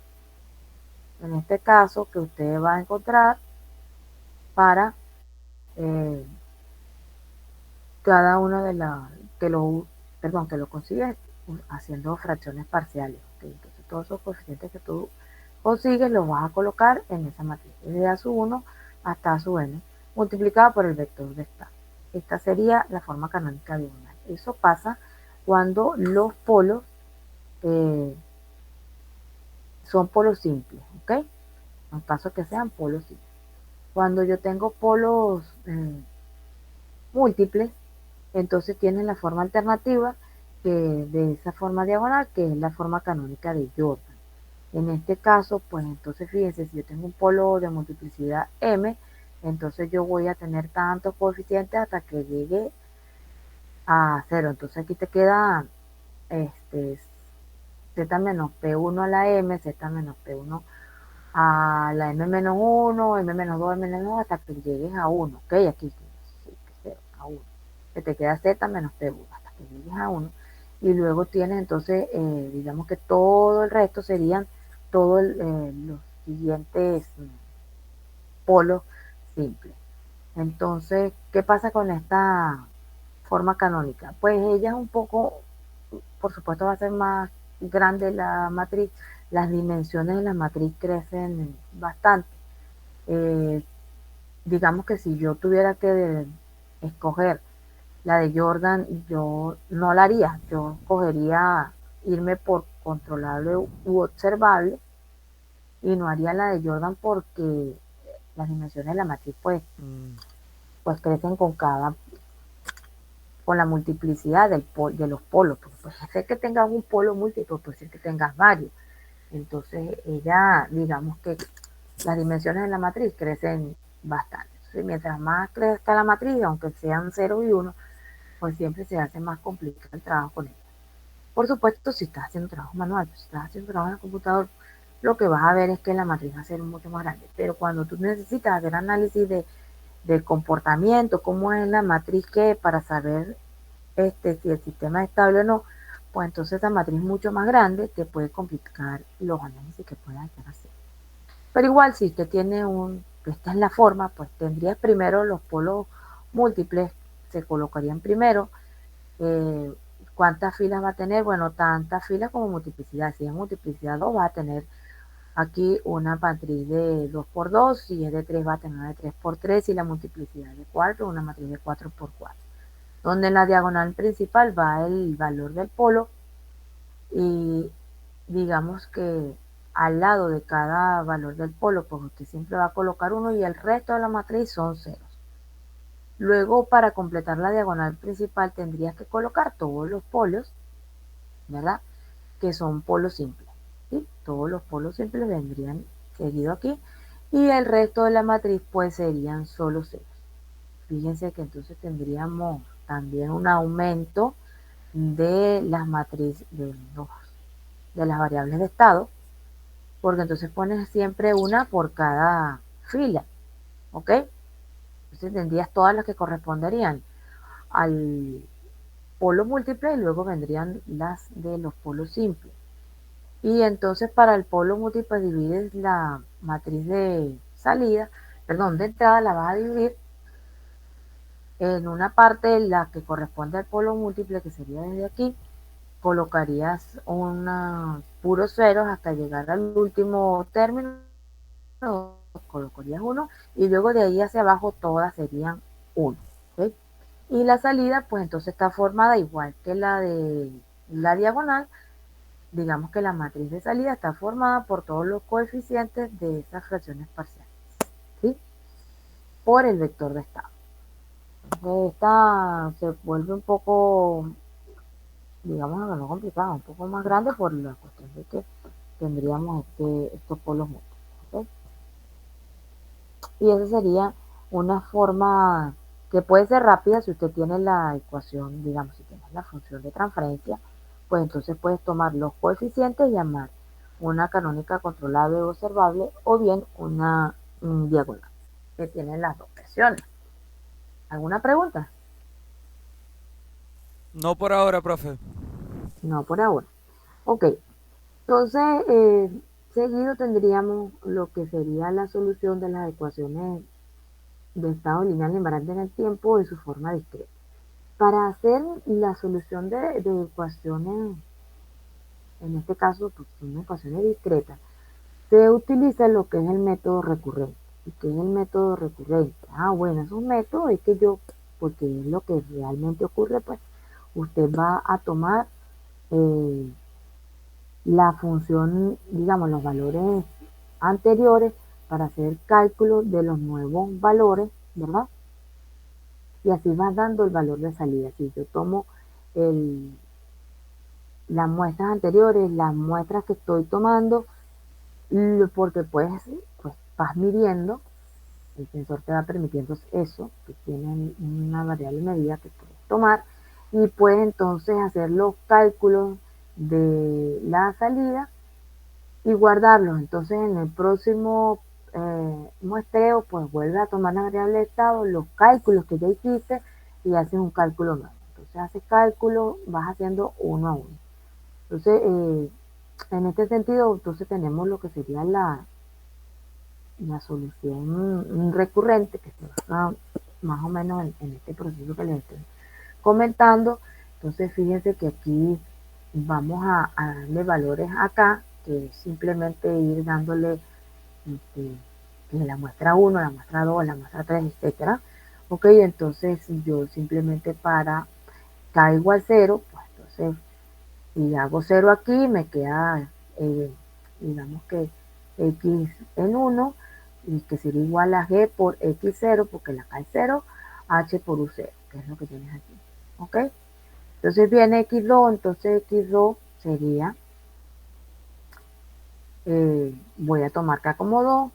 en este caso, que usted va a encontrar para cada uno de las que lo consigues haciendo fracciones parciales. ¿Okay? Entonces todos esos coeficientes que tú consigues los vas a colocar en esa matriz, desde A sub 1 hasta A sub n, multiplicado por el vector de estado. Esta sería la forma canónica diagonal. Eso pasa cuando los polos son polos simples, ¿ok? En caso que sean polos simples. Cuando yo tengo polos múltiples, entonces tienen la forma alternativa de esa forma diagonal, que es la forma canónica de Jordan. En este caso, pues entonces fíjense, si yo tengo un polo de multiplicidad m, entonces yo voy a tener tantos coeficientes hasta que llegue a 0. Entonces aquí te queda Z menos P1 a la M, Z menos P1 a la M menos 1, M menos 2, M menos 2, hasta que llegues a 1, ¿ok? Aquí, sí, a 1. Que te queda Z menos P1, hasta que llegues a 1. Y luego tienes entonces, digamos que todo el resto serían todos los siguientes polos simples. Entonces, ¿qué pasa con esta forma canónica? Pues ella es un poco, por supuesto va a ser más grande la matriz, las dimensiones de la matriz crecen bastante. Eh, digamos que si yo tuviera que escoger la de Jordan, yo no la haría, yo escogería irme por controlable u observable y no haría la de Jordan porque las dimensiones de la matriz Mm, pues crecen con la multiplicidad de los polos. Pues puede ser que tengas un polo múltiplo, puede ser que tengas varios. Entonces, ella, digamos que las dimensiones de la matriz crecen bastante. Entonces, mientras más crezca la matriz, aunque sean 0 y 1, pues siempre se hace más complicado el trabajo con ella. Por supuesto, si estás haciendo trabajo manual, si estás haciendo trabajo en el computador, lo que vas a ver es que la matriz va a ser mucho más grande. Pero cuando tú necesitas hacer análisis de comportamiento, cómo es la matriz que para saber si el sistema es estable o no, pues entonces esa matriz mucho más grande te puede complicar los análisis que puedas estar haciendo. Pero igual, si usted tiene esta es la forma, pues tendrías primero los polos múltiples, se colocarían primero. Eh, ¿Cuántas filas va a tener? Bueno, tantas filas como multiplicidad. Si es multiplicidad 2, va a tener aquí una matriz de 2 por 2, si es de 3 va a tener una de 3 por 3, y la multiplicidad de 4, una matriz de 4 por 4. Donde en la diagonal principal va el valor del polo y digamos que al lado de cada valor del polo, pues usted siempre va a colocar uno y el resto de la matriz son ceros. Luego, para completar la diagonal principal, tendrías que colocar todos los polos, ¿verdad? Que son polos simples. ¿Sí? Todos los polos simples vendrían seguido aquí y el resto de la matriz pues serían solo ceros. Fíjense que entonces tendríamos también un aumento de las matrices de las variables de estado, porque entonces pones siempre una por cada fila, ¿ok? Entonces tendrías todas las que corresponderían al polo múltiple y luego vendrían las de los polos simples. Y entonces para el polo múltiple divides la matriz de salida, perdón, de entrada la vas a dividir en una parte la que corresponde al polo múltiple, que sería desde aquí, colocarías unos puros ceros hasta llegar al último término, colocarías uno y luego de ahí hacia abajo todas serían uno. ¿Okay? Y la salida pues entonces está formada igual que la de la diagonal, digamos que la matriz de salida está formada por todos los coeficientes de esas fracciones parciales, ¿sí? Por el vector de estado. Esta se vuelve un poco, digamos, no complicada, un poco más grande por la cuestión de que tendríamos estos polos múltiples. ¿Okay? Y esa sería una forma que puede ser rápida si usted tiene la ecuación, digamos, si tienes la función de transferencia, pues entonces puedes tomar los coeficientes y llamar una canónica controlable o observable o bien una diagonal, que tienen las dos versiones. ¿Alguna pregunta? no por ahora, profe. No, por ahora. Ok, entonces seguido tendríamos lo que sería la solución de las ecuaciones de estado lineal invariante en el tiempo y su forma discreta. Para hacer la solución de ecuaciones, en este caso, pues son ecuaciones discretas, se utiliza lo que es el método recurrente. ¿Y qué es el método recurrente? Ah, bueno, es un método, es que yo, porque es lo que realmente ocurre, pues usted va a tomar eh, la función, digamos, los valores anteriores para hacer cálculo de los nuevos valores, ¿verdad? Y así vas dando el valor de salida. Si yo tomo el, las muestras anteriores, las muestras que estoy tomando, porque pues vas midiendo, el sensor te va permitiendo eso, que tiene una variable medida que puedes tomar y puedes entonces hacer los cálculos de la salida y guardarlos. Entonces en el próximo muestreo, pues vuelve a tomar la variable de estado, los cálculos que ya hiciste y haces un cálculo nuevo. Entonces haces cálculo, vas haciendo uno a uno. Entonces, en este sentido, entonces tenemos lo que sería la solución recurrente, que se basa más o menos en este proceso que les estoy comentando. Entonces, fíjense que aquí vamos a darle valores acá, que es simplemente ir dándole este, la muestra 1, la muestra 2, la muestra 3, etcétera. Ok, entonces yo simplemente para k igual 0, pues entonces si hago 0 aquí, me queda, digamos que x en 1, y que sería igual a g por x0, porque la k es 0, h por u0, que es lo que tienes aquí. ¿Ok? Entonces viene x2, entonces x2 sería, voy a tomar k como 2,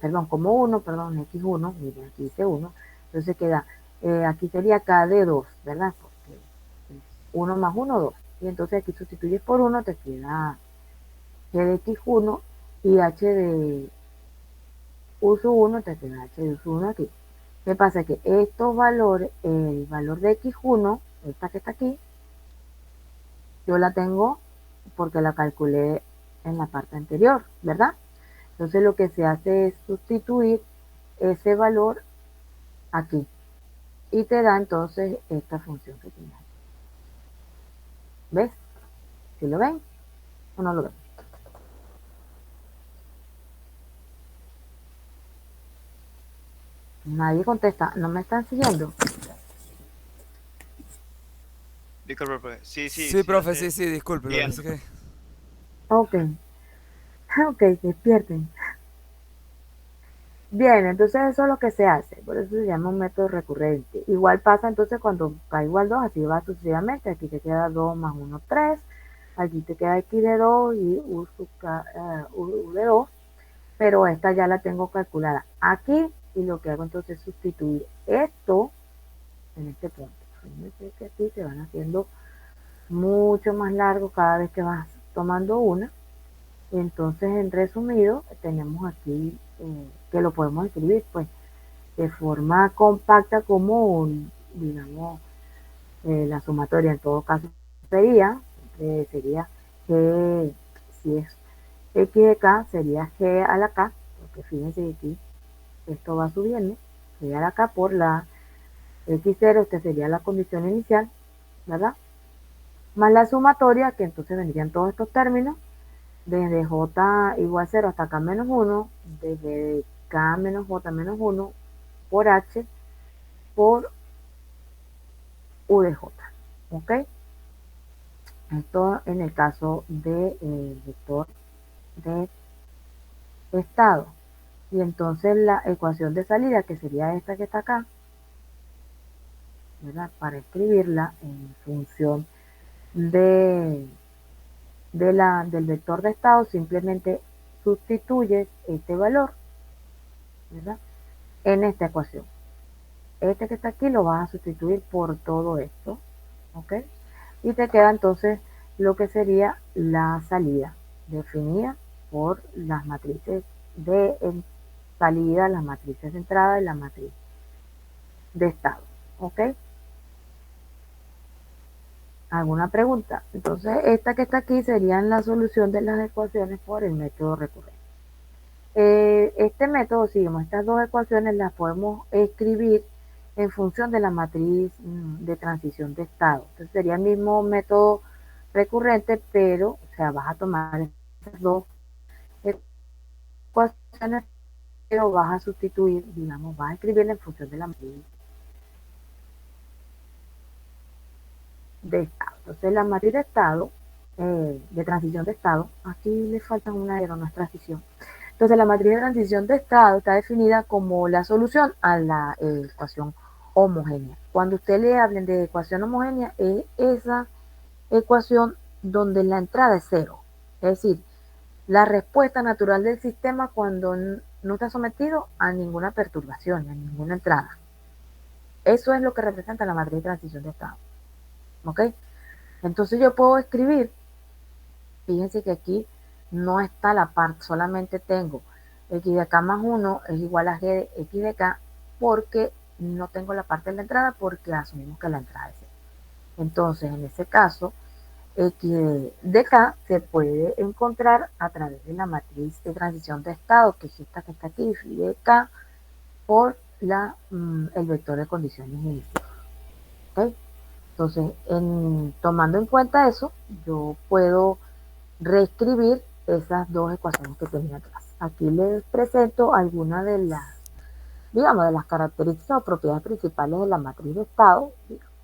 perdón, como 1, perdón, x1, miren, aquí dice 1, entonces queda, aquí sería k de 2, ¿verdad? Porque 1 más 1, 2. Y entonces aquí sustituyes por 1, te queda g de x1 y h de uso 1, te queda h de uso 1 aquí. ¿Qué pasa? Que estos valores, el valor de x1, esta que está aquí, yo la tengo porque la calculé en la parte anterior, ¿verdad? Entonces lo que se hace es sustituir ese valor aquí y te da entonces esta función que tienes aquí. ¿Ves? ¿Sí lo ven o no lo ven? Nadie contesta, ¿no me están siguiendo? Disculpe, profe. Sí, sí, Sí, sí, la profe, estoy sí, sí, disculpe, lo que pasa viendo. es que... Ok, ok, despierten. Bien, entonces eso es lo que se hace, por eso se llama un método recurrente. Igual pasa entonces cuando k igual 2, así va sucesivamente, aquí te queda 2 más 1, 3, aquí te queda x de 2 y u de 2, pero esta ya la tengo calculada aquí y lo que hago entonces es sustituir esto en este punto. Fíjense que aquí se van haciendo mucho más largos cada vez que vas tomando una. Entonces, en resumido, tenemos aquí que lo podemos escribir pues de forma compacta como, digamos, la sumatoria en todo caso sería G, si es X de K, sería G a la K, porque fíjense que aquí esto va subiendo, G a la K por la X0, esta sería la condición inicial, ¿verdad? Más la sumatoria, que entonces vendrían todos estos términos, desde J igual 0 hasta K menos 1, desde K menos J menos 1 por H por U de J. ¿Ok? Esto en el caso del vector de estado. Y entonces la ecuación de salida, que sería esta que está acá, ¿verdad? Para escribirla en función de, del vector de estado, simplemente sustituyes este valor, ¿verdad? En esta ecuación. Este que está aquí lo vas a sustituir por todo esto, ¿ok? Y te queda entonces lo que sería la salida definida por las matrices de salida, las matrices de entrada y la matriz de estado, ¿ok? ¿Alguna pregunta? Entonces, esta que está aquí serían la solución de las ecuaciones por el método recurrente. Este método, si vemos estas dos ecuaciones, las podemos escribir en función de la matriz de transición de estado. Entonces sería el mismo método recurrente, pero, o sea, vas a tomar estas dos ecuaciones, pero vas a sustituir, digamos, vas a escribirla en función de la matriz de estado. Entonces la matriz de estado, de transición de estado, aquí le falta una pero no es transición. Entonces la matriz de transición de estado está definida como la solución a la ecuación homogénea. Cuando usted le hablen de ecuación homogénea, es esa ecuación donde la entrada es cero. Es decir, la respuesta natural del sistema cuando no está sometido a ninguna perturbación, a ninguna entrada. Eso es lo que representa la matriz de transición de estado. ¿Ok? Entonces yo puedo escribir Fíjense que aquí no está la parte, solamente tengo x de k más 1 es igual a g de x de k, porque no tengo la parte de la entrada, porque asumimos que la entrada es 0. Entonces, en ese caso, x de k se puede encontrar a través de la matriz de transición de estado, que es esta que está aquí, phi de k, por el vector de condiciones iniciales. ¿Okay? Entonces, tomando en cuenta eso, yo puedo reescribir esas dos ecuaciones que tenía atrás. Aquí les presento algunas de las, digamos, de las características o propiedades principales de la matriz de estado,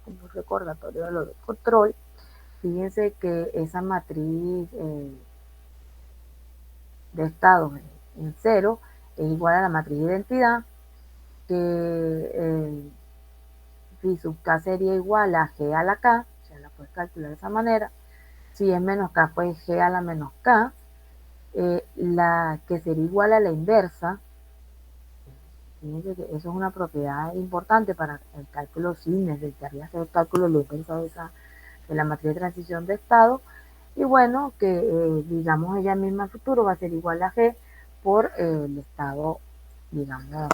como un recordatorio de lo de control. Fíjense que esa matriz de estado en 0 es igual a la matriz de identidad, que phi sub k sería igual a g a la k, o sea, la puedes calcular de esa manera. Si es menos k, pues g a la menos k. La que sería igual a la inversa. Fíjense que eso es una propiedad importante para el cálculo sin necesitaría hacer el cálculo de la inversa de la matriz de transición de estado. Y bueno, que digamos ella misma en futuro va a ser igual a g por el estado, digamos,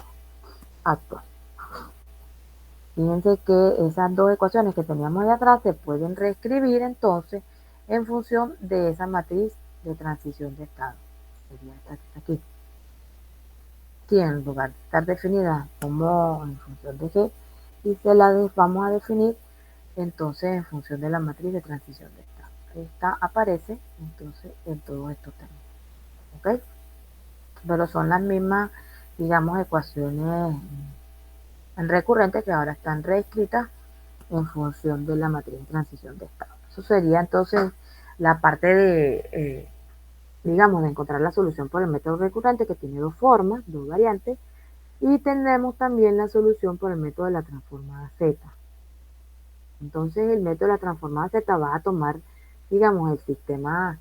actual. Fíjense que esas dos ecuaciones que teníamos ahí atrás se pueden reescribir entonces en función de esa matriz de transición de estado. Sería esta que está aquí. Si en lugar de estar definida como en función de g, y se la vamos a definir entonces en función de la matriz de transición de estado. Esta aparece entonces en todos estos términos. ¿Ok? Pero son las mismas, digamos, ecuaciones recurrentes que ahora están reescritas en función de la matriz de transición de estado. Eso sería entonces la parte de, digamos, de encontrar la solución por el método recurrente, que tiene dos formas, dos variantes, y tenemos también la solución por el método de la transformada z. Entonces el método de la transformada z va a tomar, digamos, el sistema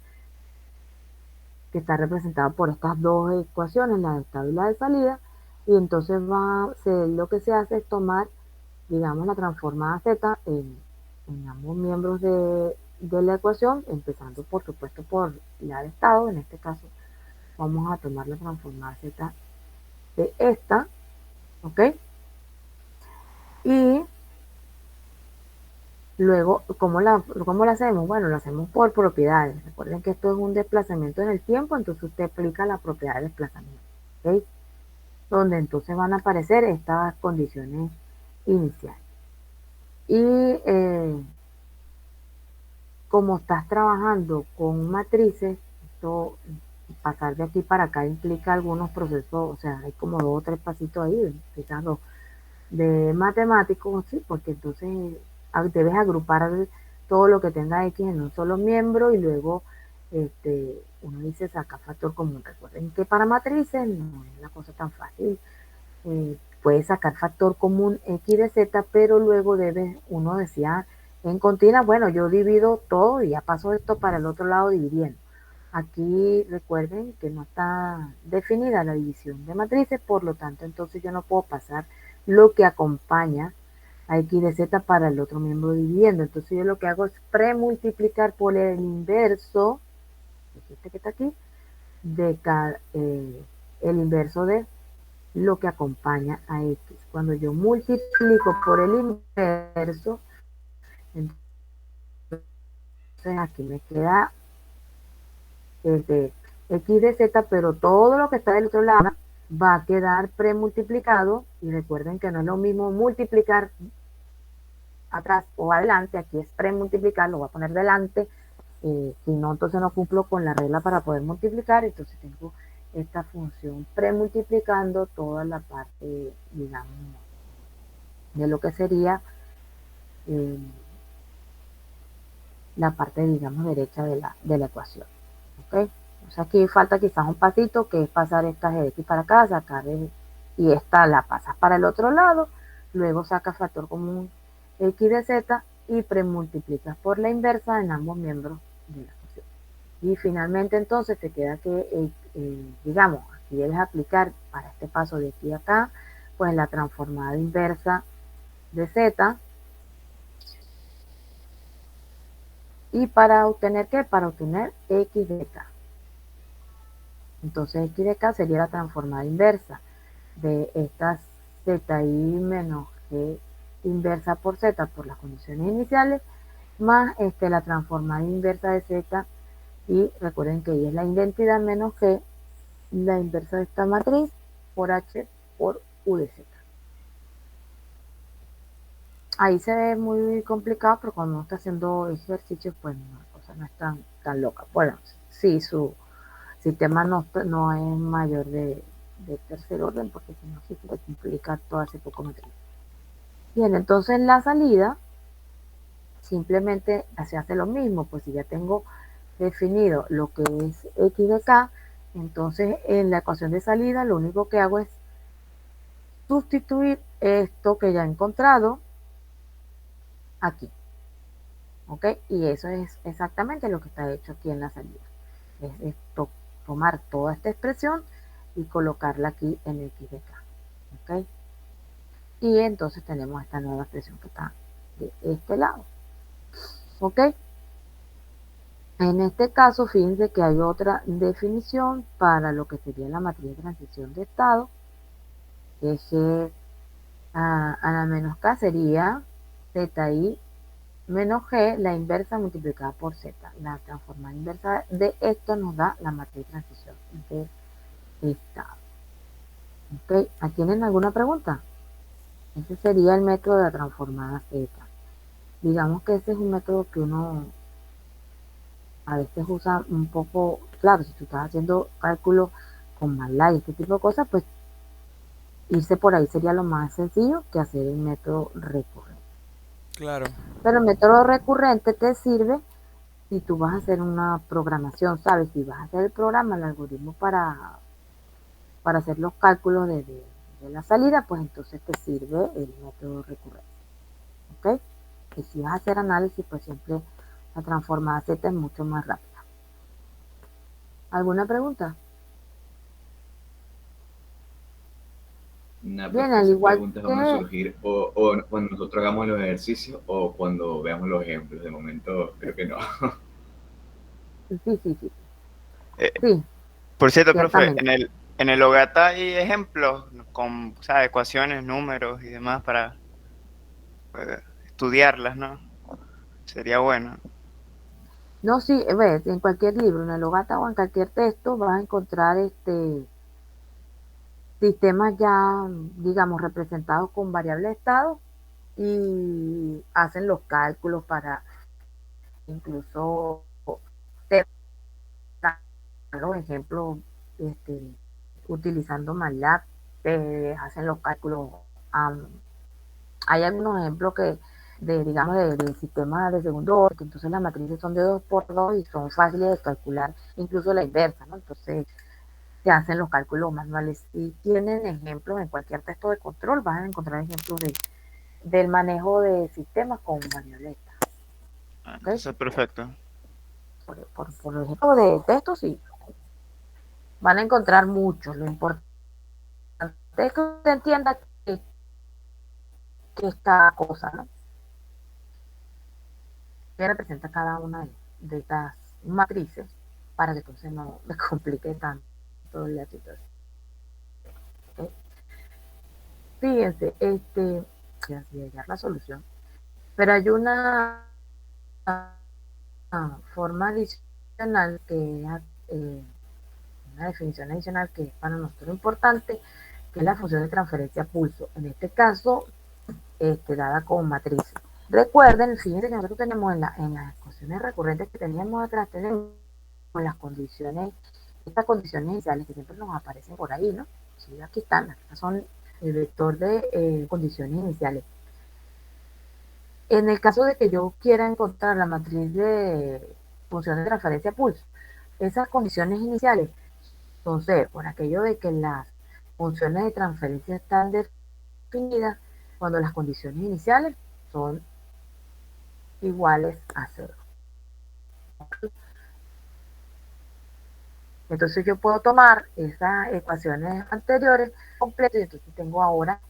que está representado por estas dos ecuaciones, la de estado y la de salida, y entonces lo que se hace es tomar, digamos, la transformada z en ambos miembros de la ecuación, empezando por supuesto por la de estado. En este caso vamos a tomar la transformada z de esta, ¿ok? Y luego, ¿cómo la hacemos? Bueno, lo hacemos por propiedades. Recuerden que esto es un desplazamiento en el tiempo, entonces usted aplica la propiedad de desplazamiento, ¿ok? Donde entonces van a aparecer estas condiciones iniciales. Y como estás trabajando con matrices, esto, pasar de aquí para acá implica algunos procesos, o sea, hay como 2 o 3 pasitos ahí, quizás 2, de matemáticos, sí, porque entonces debes agrupar todo lo que tenga X en un solo miembro y luego uno dice saca factor común. Recuerden que para matrices no es la cosa tan fácil. Puedes sacar factor común X de Z, pero luego uno decía en continua, bueno, yo divido todo y ya paso esto para el otro lado dividiendo. Aquí recuerden que no está definida la división de matrices, por lo tanto entonces yo no puedo pasar lo que acompaña a X de Z para el otro miembro dividiendo. Entonces yo lo que hago es premultiplicar por el inverso, este que está aquí, el inverso de lo que acompaña a X. Cuando yo multiplico por el inverso, entonces aquí me queda X de Z, pero todo lo que está del otro lado va a quedar premultiplicado. Y recuerden que no es lo mismo multiplicar atrás o adelante, aquí es premultiplicar, lo voy a poner delante, si no, entonces no cumplo con la regla para poder multiplicar. Entonces tengo esta función premultiplicando toda la parte, digamos, de lo que sería eh, la parte, digamos, derecha de la ecuación. ¿Ok? O sea, aquí falta quizás un pasito, que es pasar estas de X para acá, sacar y esta la pasas para el otro lado, luego sacas factor común X de Z y premultiplicas por la inversa en ambos miembros de la ecuación. Y finalmente entonces te queda que, digamos, aquí debes aplicar para este paso de aquí a acá, pues la transformada inversa de Z, ¿Y para obtener qué? Para obtener x de k. Entonces x de k sería la transformada inversa de estas z i menos g inversa por z por las condiciones iniciales, más la transformada inversa de z, y recuerden que y es la identidad menos g, la inversa de esta matriz, por h por u de z. Ahí se ve muy complicado, pero cuando uno está haciendo ejercicios, pues no, la cosa no es tan loca. Bueno, sí, su sistema no es mayor de tercer orden, porque si no, sí se le complica toda esa hipocometría. Bien, entonces la salida simplemente se hace lo mismo, pues si ya tengo definido lo que es x de k, entonces en la ecuación de salida lo único que hago es sustituir esto que ya he encontrado aquí, ¿ok? Y eso es exactamente lo que está hecho aquí en la salida. Es tomar toda esta expresión y colocarla aquí en x de k, ¿ok? Y entonces tenemos esta nueva expresión que está de este lado, ¿ok? En este caso, fíjense que hay otra definición para lo que sería la matriz de transición de estado, que es que a la menos k sería zi menos g, la inversa multiplicada por z. La transformada inversa de esto nos da la matriz de transición de estado. ¿Ok? ¿Tienen alguna pregunta? Ese sería el método de la transformada z. Digamos que ese es un método que uno a veces usa un poco, claro, si tú estás haciendo cálculos con MATLAB y este tipo de cosas, pues irse por ahí sería lo más sencillo que hacer el método recurrente. Claro. Pero el método recurrente te sirve si tú vas a hacer una programación, ¿sabes? Si vas a hacer el programa, el algoritmo para hacer los cálculos de la salida, pues entonces te sirve el método recurrente. ¿Ok? Y si vas a hacer análisis, pues siempre la transformada Z es mucho más rápida. ¿Alguna pregunta? Nah, Bien, profe, al esas igual preguntas van a que... surgir o cuando nosotros hagamos los ejercicios o cuando veamos los ejemplos. De momento, creo que no. Sí, Eh, sí, por cierto, profe, ciertamente. en el OGATA hay ejemplos con, o sea, ecuaciones, números y demás para estudiarlas, ¿no? Sería bueno. No, sí, ves, en cualquier libro, en el Logata o en cualquier texto, vas a encontrar sistemas ya, digamos, representados con variables de estado, y hacen los cálculos para incluso te dan los ejemplos, este, utilizando MATLAB, te hacen los cálculos. um, Hay algunos ejemplos digamos, de sistemas de segundo orden, que entonces las matrices son de 2 por 2 y son fáciles de calcular, incluso la inversa, ¿no? Entonces se hacen los cálculos manuales. Si tienen ejemplos en cualquier texto de control, van a encontrar ejemplos del manejo de sistemas con variables. Ah, ¿Okay? entonces, perfecto. Por ejemplo, de texto, sí, van a encontrar muchos. Lo importante es que usted entienda que esta cosa, ¿no? Que representa cada una de estas matrices, para que entonces no le complique tanto la situación. ¿Okay? Fíjense, así hallar la solución, pero hay una forma adicional que es una definición adicional que es para nosotros importante, que es la función de transferencia pulso. En este caso, dada con matrices. Recuerden, fíjense que nosotros tenemos en las ecuaciones recurrentes que teníamos atrás, tenemos las condiciones, estas condiciones iniciales que siempre nos aparecen por ahí, ¿no? Sí, aquí están, estas son el vector de condiciones iniciales. En el caso de que yo quiera encontrar la matriz de función de transferencia pulso, esas condiciones iniciales son cero, por aquello de que las funciones de transferencia están definidas cuando las condiciones iniciales son iguales a cero. Entonces yo puedo tomar esas ecuaciones anteriores completas, y entonces tengo ahora,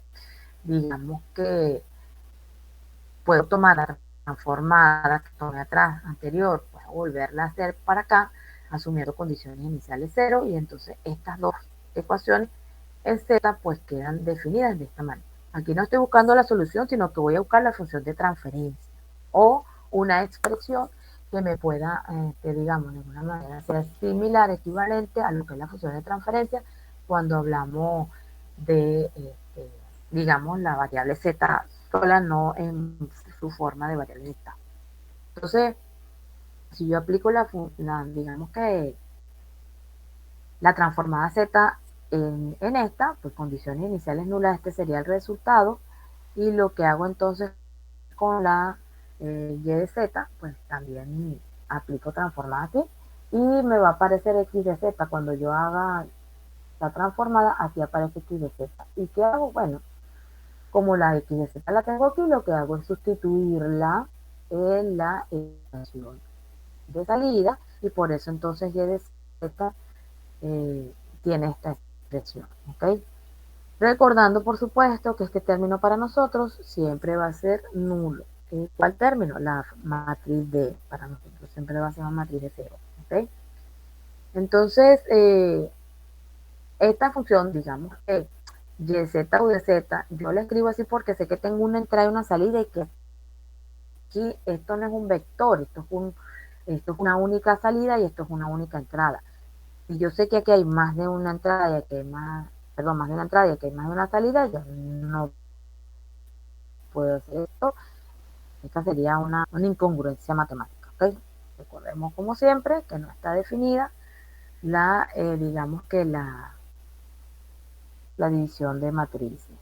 digamos que puedo tomar la transformada que tomé atrás anterior, pues volverla a hacer para acá, asumiendo condiciones iniciales cero, y entonces estas dos ecuaciones en Z pues quedan definidas de esta manera. Aquí no estoy buscando la solución, sino que voy a buscar la función de transferencia o una expresión que me pueda, que digamos, de alguna manera sea similar, equivalente a lo que es la función de transferencia cuando hablamos de, digamos, la variable Z sola, no en su forma de variable de estado. Entonces, si yo aplico digamos que la transformada Z en esta, pues condiciones iniciales nulas, este sería el resultado, y lo que hago entonces con la y de Z, pues también aplico transformada aquí, y me va a aparecer X de Z. Cuando yo haga la transformada, aquí aparece X de Z. ¿Y qué hago? Bueno, como la X de Z la tengo aquí, lo que hago es sustituirla en la ecuación de salida, y por eso entonces Y de Z tiene esta expresión, ¿ok? Recordando, por supuesto, que este término para nosotros siempre va a ser nulo. ¿Cuál término? La matriz D. Para nosotros siempre va a ser una matriz de cero, ¿ok? Entonces, esta función, digamos que YZ o DZ, yo la escribo así porque sé que tengo una entrada y una salida, y que aquí esto no es un vector, esto es una única salida y esto es una única entrada. Y yo sé que aquí hay más de una entrada y aquí hay más, perdón, más de una entrada y aquí hay más de una salida, yo no puedo hacer esto. Esta sería una incongruencia matemática, ¿ok? Recordemos, como siempre, que no está definida digamos que la división de matrices,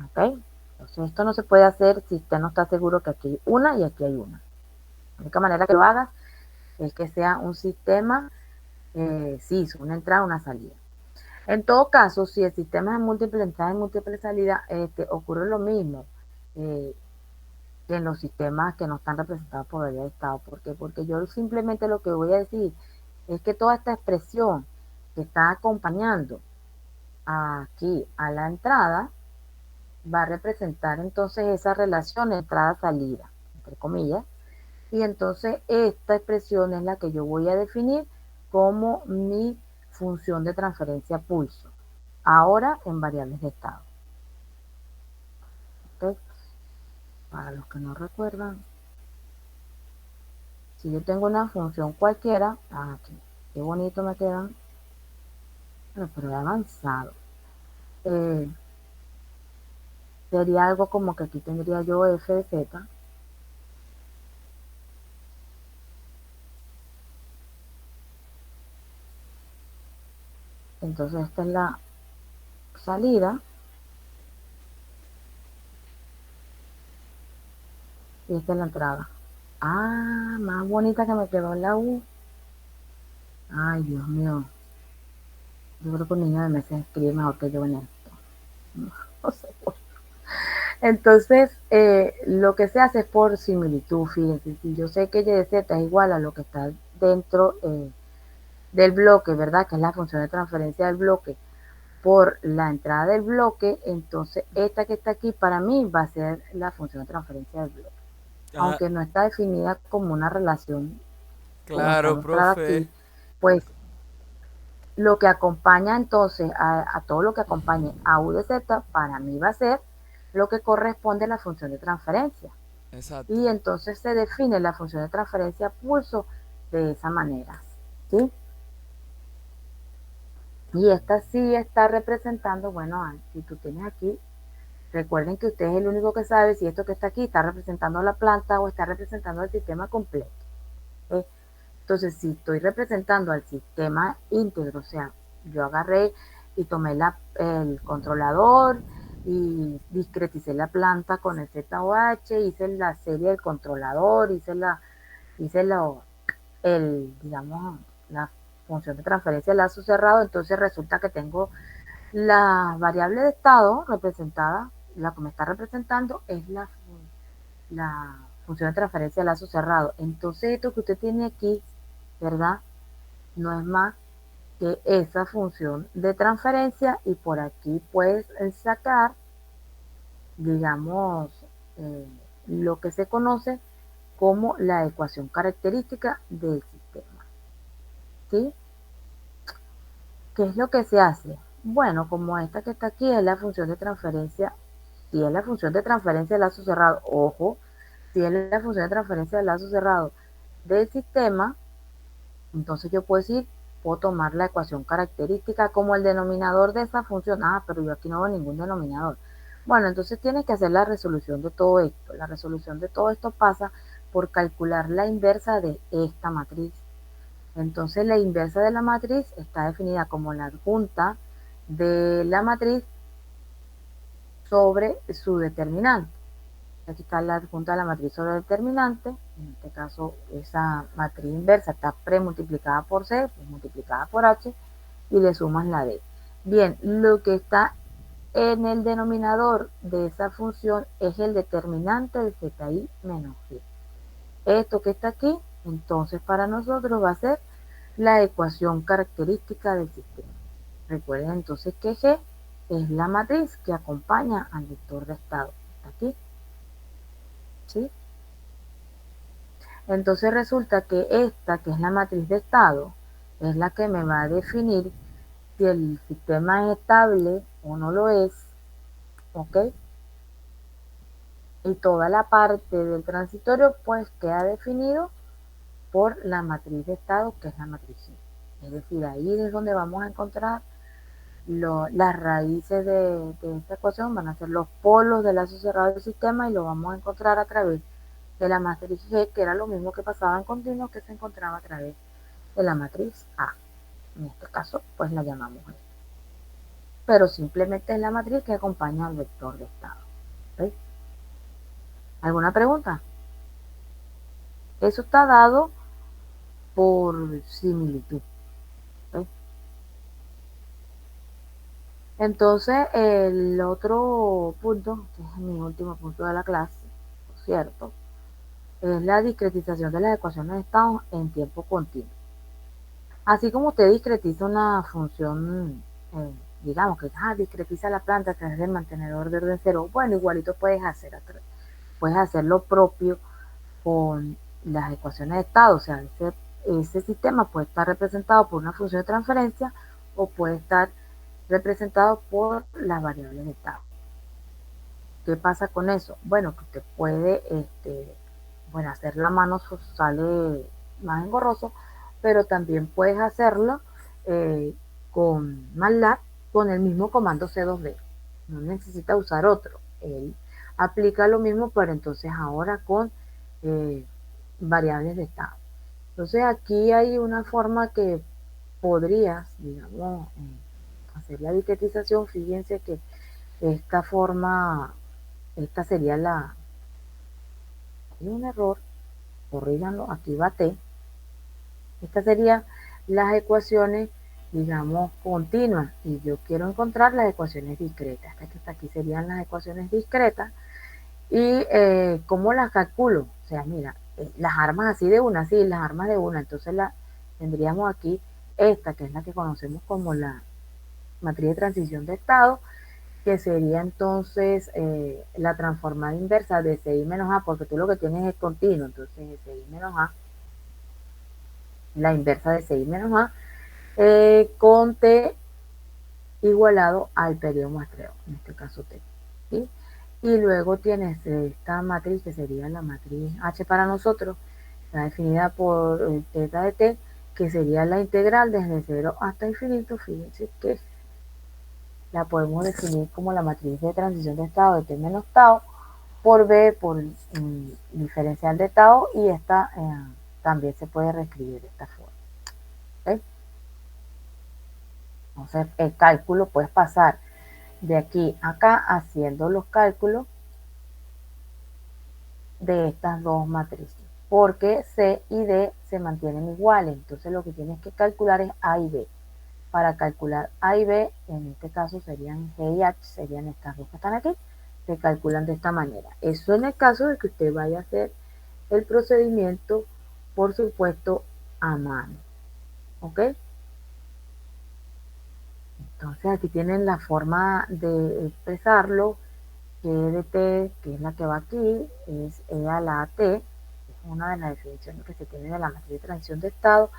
¿ok? Entonces esto no se puede hacer si usted no está seguro que aquí hay una y aquí hay una. La única manera que lo hagas es que sea un sistema cis, una entrada, una salida. En todo caso, si el sistema es múltiple entrada y múltiple salida, ocurre lo mismo que en los sistemas que no están representados por variable de estado. ¿Por qué? Porque yo simplemente lo que voy a decir es que toda esta expresión que está acompañando aquí a la entrada va a representar entonces esa relación entrada-salida, entre comillas, y entonces esta expresión es la que yo voy a definir como mi función de transferencia pulso, ahora en variables de estado. ¿Okay? Para los que no recuerdan, si yo tengo una función cualquiera, aquí, qué bonito me quedan, pero he avanzado. Sería algo como que aquí tendría yo f de z, entonces esta es la salida y esta es la entrada. Ah, más bonita que me quedó la U. Ay, Dios mío. Yo creo que un niño de meses escribe mejor que yo en esto. No sé por qué. Entonces, lo que se hace es por similitud. Fíjense, si yo sé que Y de Z es igual a lo que está dentro del bloque, ¿verdad? Que es la función de transferencia del bloque por la entrada del bloque, entonces esta que está aquí para mí va a ser la función de transferencia del bloque. Aunque no está definida como una relación como está Claro, mostrada profe. aquí, pues lo que acompaña entonces a todo lo que acompañe a U de Z, para mí va a ser lo que corresponde a la función de transferencia. Exacto. Y entonces se define la función de transferencia pulso de esa manera, ¿sí? Y esta sí está representando, bueno, si tú tienes aquí, recuerden que usted es el único que sabe si esto que está aquí está representando la planta o está representando el sistema completo. ¿Sí? Entonces, si estoy representando al sistema íntegro, o sea, yo agarré y tomé el controlador y discreticé la planta con el ZOH, hice la serie del controlador, hice digamos, la función de transferencia de lazo cerrado, entonces resulta que tengo la variable de estado representada, la que me está representando es la función de transferencia de lazo cerrado. Entonces esto que usted tiene aquí, ¿verdad? No es más que esa función de transferencia, y por aquí puedes sacar, digamos, lo que se conoce como la ecuación característica del sistema. ¿Sí? ¿Qué es lo que se hace? Bueno, como esta que está aquí es la función de transferencia, si es la función de transferencia del lazo cerrado, ojo, si es la función de transferencia del lazo cerrado del sistema, entonces yo puedo tomar la ecuación característica como el denominador de esa función. Ah, pero yo aquí no veo ningún denominador. Bueno, entonces tienes que hacer la resolución de todo esto. La resolución de todo esto pasa por calcular la inversa de esta matriz. Entonces la inversa de la matriz está definida como la adjunta de la matriz sobre su determinante. Aquí está la adjunta de la matriz sobre el determinante. En este caso, esa matriz inversa está premultiplicada por C, pues multiplicada por H, y le sumas la D. Bien, lo que está en el denominador de esa función es el determinante de ZI menos G. Esto que está aquí, entonces para nosotros va a ser la ecuación característica del sistema. Recuerden entonces que G es la matriz que acompaña al vector de estado. Está aquí. ¿Sí? Entonces resulta que esta, que es la matriz de estado, es la que me va a definir si el sistema es estable o no lo es, ¿ok? Y toda la parte del transitorio pues queda definido por la matriz de estado, que es la matriz Y. Es decir, ahí es donde vamos a encontrar las raíces de esta ecuación, van a ser los polos del lazo cerrado del sistema, y lo vamos a encontrar a través de la matriz G, que era lo mismo que pasaba en continuo, que se encontraba a través de la matriz A. En este caso, pues la llamamos G. Pero simplemente es la matriz que acompaña al vector de estado. ¿Okay? ¿Alguna pregunta? Eso está dado por similitud. ¿Okay? Entonces, el otro punto, que es mi último punto de la clase, por cierto, es la discretización de las ecuaciones de estado en tiempo continuo. Así como usted discretiza una función, digamos que discretiza la planta a través del mantenedor de orden cero, bueno, igualito puedes hacer lo propio con las ecuaciones de estado. O sea, ese sistema puede estar representado por una función de transferencia o puede estar representado por las variables de estado. ¿Qué pasa con eso? Bueno, que usted puede, hacer la mano sale más engorroso, pero también puedes hacerlo con MATLAB con el mismo comando C2D. No necesita usar otro. Él aplica lo mismo, pero entonces ahora con variables de estado. Entonces aquí hay una forma que podrías, digamos, hacer la discretización. Fíjense que esta forma, esta sería hay un error, corríjanlo, aquí va T. Estas serían las ecuaciones, digamos, continuas, y yo quiero encontrar las ecuaciones discretas. Esta que está aquí serían las ecuaciones discretas. Y ¿cómo las calculo? O sea, mira, las armas así de una, sí, las armas de una. Entonces tendríamos aquí esta, que es la que conocemos como la matriz de transición de estado, que sería entonces la transformada inversa de CI menos A, porque tú lo que tienes es continuo, entonces CI menos A, la inversa de CI menos A, con T igualado al periodo muestreo, en este caso T. ¿Sí? Y luego tienes esta matriz, que sería la matriz H para nosotros, está definida por θ de T, que sería la integral desde 0 hasta infinito. Fíjense que la podemos definir como la matriz de transición de estado de T menos tau por B por diferencial de tau, y esta también se puede reescribir de esta forma. ¿Okay? Entonces el cálculo puedes pasar de aquí a acá haciendo los cálculos de estas dos matrices, porque C y D se mantienen iguales. Entonces lo que tienes que calcular es A y B. Para calcular A y B, en este caso serían G y H, serían estas dos que están aquí, se calculan de esta manera. Eso en el caso de que usted vaya a hacer el procedimiento, por supuesto, a mano. ¿Ok? Entonces aquí tienen la forma de expresarlo. G de T, que es la que va aquí, es E a la T, una de las definiciones que se tiene de la matriz de transición de estado,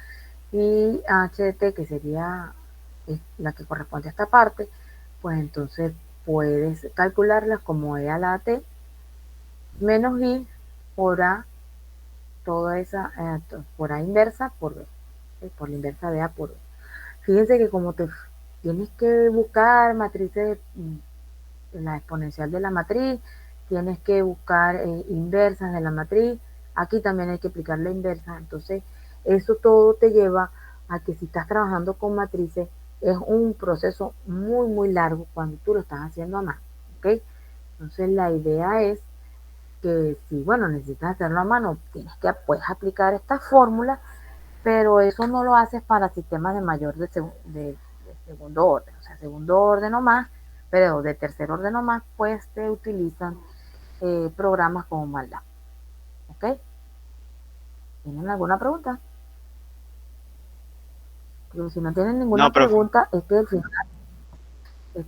y HT, que sería la que corresponde a esta parte, pues entonces puedes calcularlas como E a la T menos I por A, toda esa, por A inversa por B, por la inversa de A por B. Fíjense que como te tienes que buscar matrices, la exponencial de la matriz, tienes que buscar inversas de la matriz, aquí también hay que aplicar la inversa, entonces eso todo te lleva a que si estás trabajando con matrices es un proceso muy muy largo cuando tú lo estás haciendo a mano, ¿ok? Entonces la idea es que si, bueno, necesitas hacerlo a mano, puedes aplicar esta fórmula, pero eso no lo haces para sistemas de mayor de segundo orden, o sea, segundo orden o más, pero de tercer orden o más, pues te utilizan programas como MATLAB, ¿ok? ¿Tienen alguna pregunta? Pero si no tienen ninguna No, profe. pregunta, este es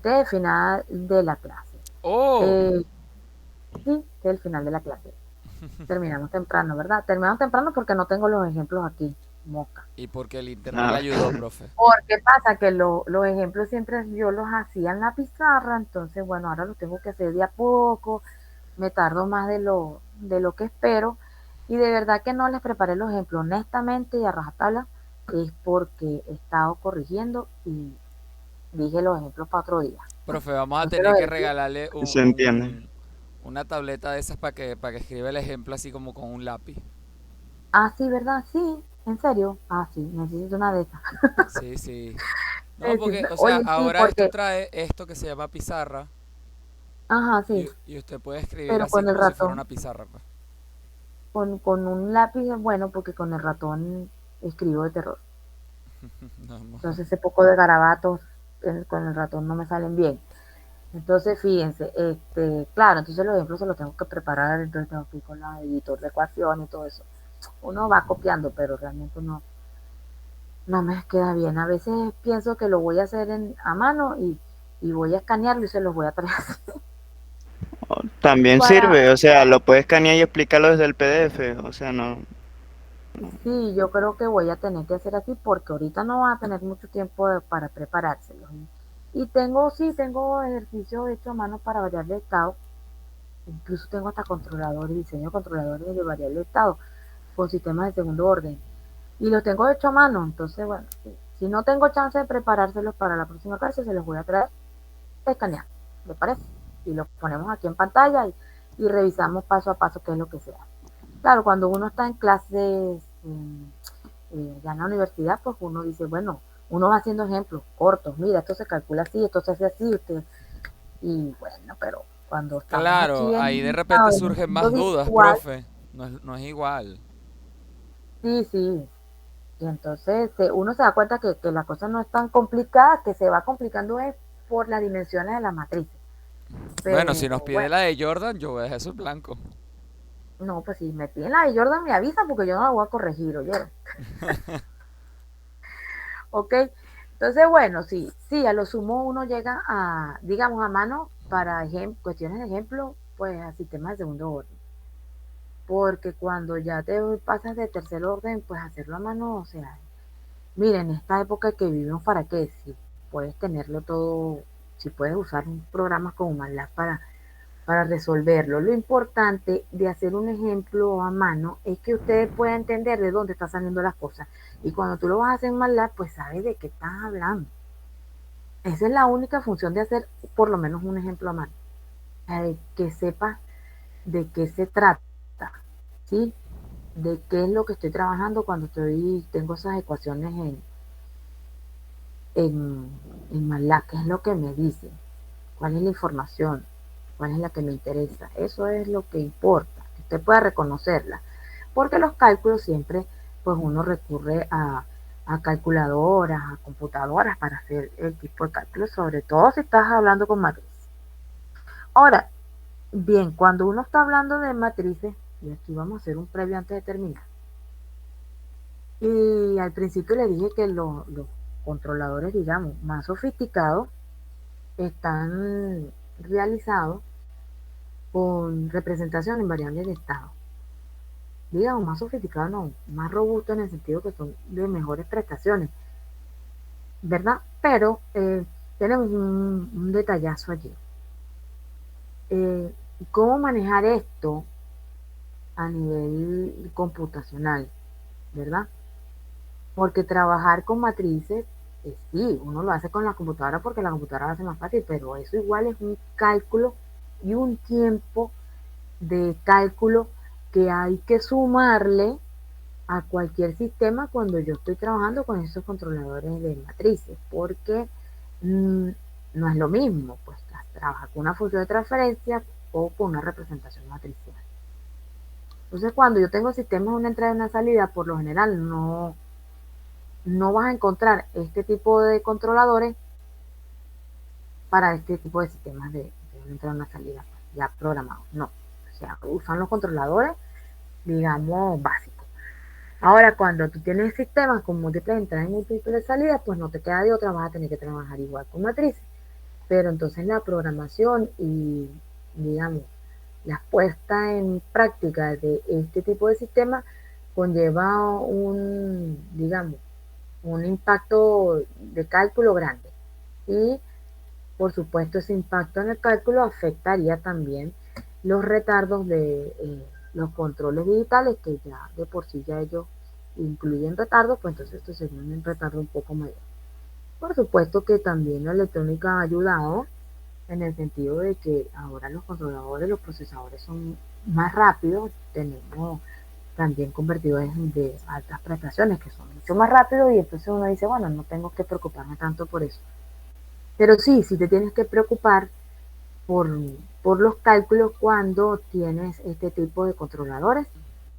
el final de la clase. ¡Oh! Sí, este es el final de la clase. Terminamos temprano, ¿verdad? Terminamos temprano porque no tengo los ejemplos aquí, moca. Y porque el internet le ayudó, profe. Porque pasa que los ejemplos siempre yo los hacía en la pizarra, entonces bueno, ahora los tengo que hacer de a poco, me tardo más de lo que espero, y de verdad que no les preparé los ejemplos honestamente y a rajatabla, es porque he estado corrigiendo y dije los ejemplos para otro día. Profe, vamos a Entonces tener los que ejemplos, regalarle Se entiende. una tableta de esas para que escriba el ejemplo así como con un lápiz. sí, ¿verdad? Sí, en serio, sí, necesito una de esas. Sí, sí. No, porque, o sea, Oye, sí, ahora esto porque, trae esto que se llama pizarra ajá, sí, y usted puede escribir pero así con el como si fuera ratón. una pizarra, pues. Con un lápiz es bueno porque con el ratón escribo de terror. No, no. Entonces ese poco de garabatos con el ratón no me salen bien. Entonces fíjense, claro, entonces los ejemplos se los tengo que preparar, entonces tengo que ir con la editor de ecuaciones y todo eso. Uno va copiando, pero realmente no me queda bien. A veces pienso que lo voy a hacer a mano y voy a escanearlo y se los voy a traer así. También Para, sirve, o sea, lo puedes escanear y explicarlo desde el PDF, o sea, no. sí, yo creo que voy a tener que hacer así porque ahorita no va a tener mucho tiempo para preparárselos. Y tengo ejercicios hechos a mano para variable de estado. Incluso tengo hasta controladores, diseño de controladores de variable de estado con sistemas de segundo orden. Y los tengo hecho a mano. Entonces, bueno, si no tengo chance de preparárselos para la próxima clase, se los voy a traer escanear. ¿Le parece? Y los ponemos aquí en pantalla y revisamos paso a paso qué es lo que sea. Claro, cuando uno está en clases ya en la universidad, pues uno dice, bueno, uno va haciendo ejemplos cortos, mira, esto se calcula así, esto se hace así, y bueno, pero cuando estamos aquí Claro, ahí de en repente el surgen mundo más dudas, virtual, profe. No es igual. sí, sí, y entonces uno se da cuenta que la cosa no es tan complicada, que se va complicando es por las dimensiones de la matriz. Bueno, Pero si nos pide bueno, la de Jordan, yo voy a dejar eso en blanco. no, pues si me piden la de Jordan me avisa porque yo no la voy a corregir, oye. ¿Ok? Entonces, bueno, sí, a lo sumo uno llega a, digamos, a mano para cuestiones de ejemplo, pues a sistemas de segundo orden. Porque cuando ya te pasas de tercer orden, pues hacerlo a mano, o sea, miren, en esta época que vivimos, ¿para qué? Si puedes tenerlo todo, si puedes usar un programa como MATLAB para resolverlo. Lo importante de hacer un ejemplo a mano es que ustedes puedan entender de dónde están saliendo las cosas. Y cuando tú lo vas a hacer en MATLAB, pues sabes de qué estás hablando. Esa es la única función de hacer por lo menos un ejemplo a mano. Que sepas de qué se trata, ¿sí? De qué es lo que estoy trabajando cuando tengo esas ecuaciones en, en MATLAB, qué es lo que me dice, cuál es la información, cuál es la que me interesa. Eso es lo que importa, que usted pueda reconocerla. Porque los cálculos siempre, pues uno recurre a calculadoras, a computadoras para hacer el tipo de cálculos, sobre todo si estás hablando con matrices. Ahora, bien, cuando uno está hablando de matrices, y aquí vamos a hacer un previo antes de terminar, y al principio le dije que los controladores, digamos, más sofisticados están realizados con representación en variables de estado. digamos, más sofisticados, no, más robustos en el sentido que son de mejores prestaciones, ¿verdad? Pero tenemos un detallazo allí. Eh, ¿Cómo manejar esto a nivel computacional, verdad? Porque trabajar con matrices, sí, uno lo hace con la computadora porque la computadora lo hace más fácil, pero eso igual es un cálculo y un tiempo de cálculo que hay que sumarle a cualquier sistema cuando yo estoy trabajando con esos controladores de matrices, porque mm, no es lo mismo, pues trabajar con una función de transferencia o con una representación matricial. Entonces, cuando yo tengo sistemas de una entrada y una salida, por lo general no vas a encontrar este tipo de controladores para este tipo de sistemas de una entrada y una salida ya programados. No, o sea, usan los controladores, digamos, básicos. Ahora, cuando tú tienes sistemas con múltiples entradas y múltiples salidas, pues no te queda de otra, vas a tener que trabajar igual con matrices. Pero entonces la programación y, digamos, la puesta en práctica de este tipo de sistema conlleva digamos, un impacto de cálculo grande. Y, por supuesto, ese impacto en el cálculo afectaría también los retardos de los controles digitales, que ya de por sí ya ellos incluyen retardos, pues entonces esto sería un retardo un poco mayor. Por supuesto que también la electrónica ha ayudado en el sentido de que ahora los controladores, los procesadores son más rápidos, tenemos también convertidores de altas prestaciones que son mucho más rápidos y entonces uno dice, bueno, no tengo que preocuparme tanto por eso. Pero sí te tienes que preocupar por, por los cálculos cuando tienes este tipo de controladores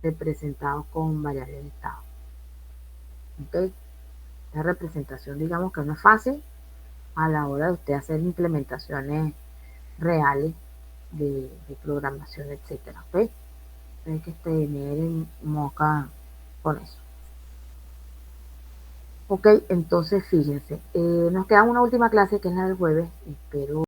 representados con variables de estado. ¿Okay? La representación, digamos que no es fácil a la hora de usted hacer implementaciones reales de programación, etcétera. ¿Okay? Hay que tener en moca con eso. Ok, entonces fíjense, nos queda una última clase que es la del jueves. Espero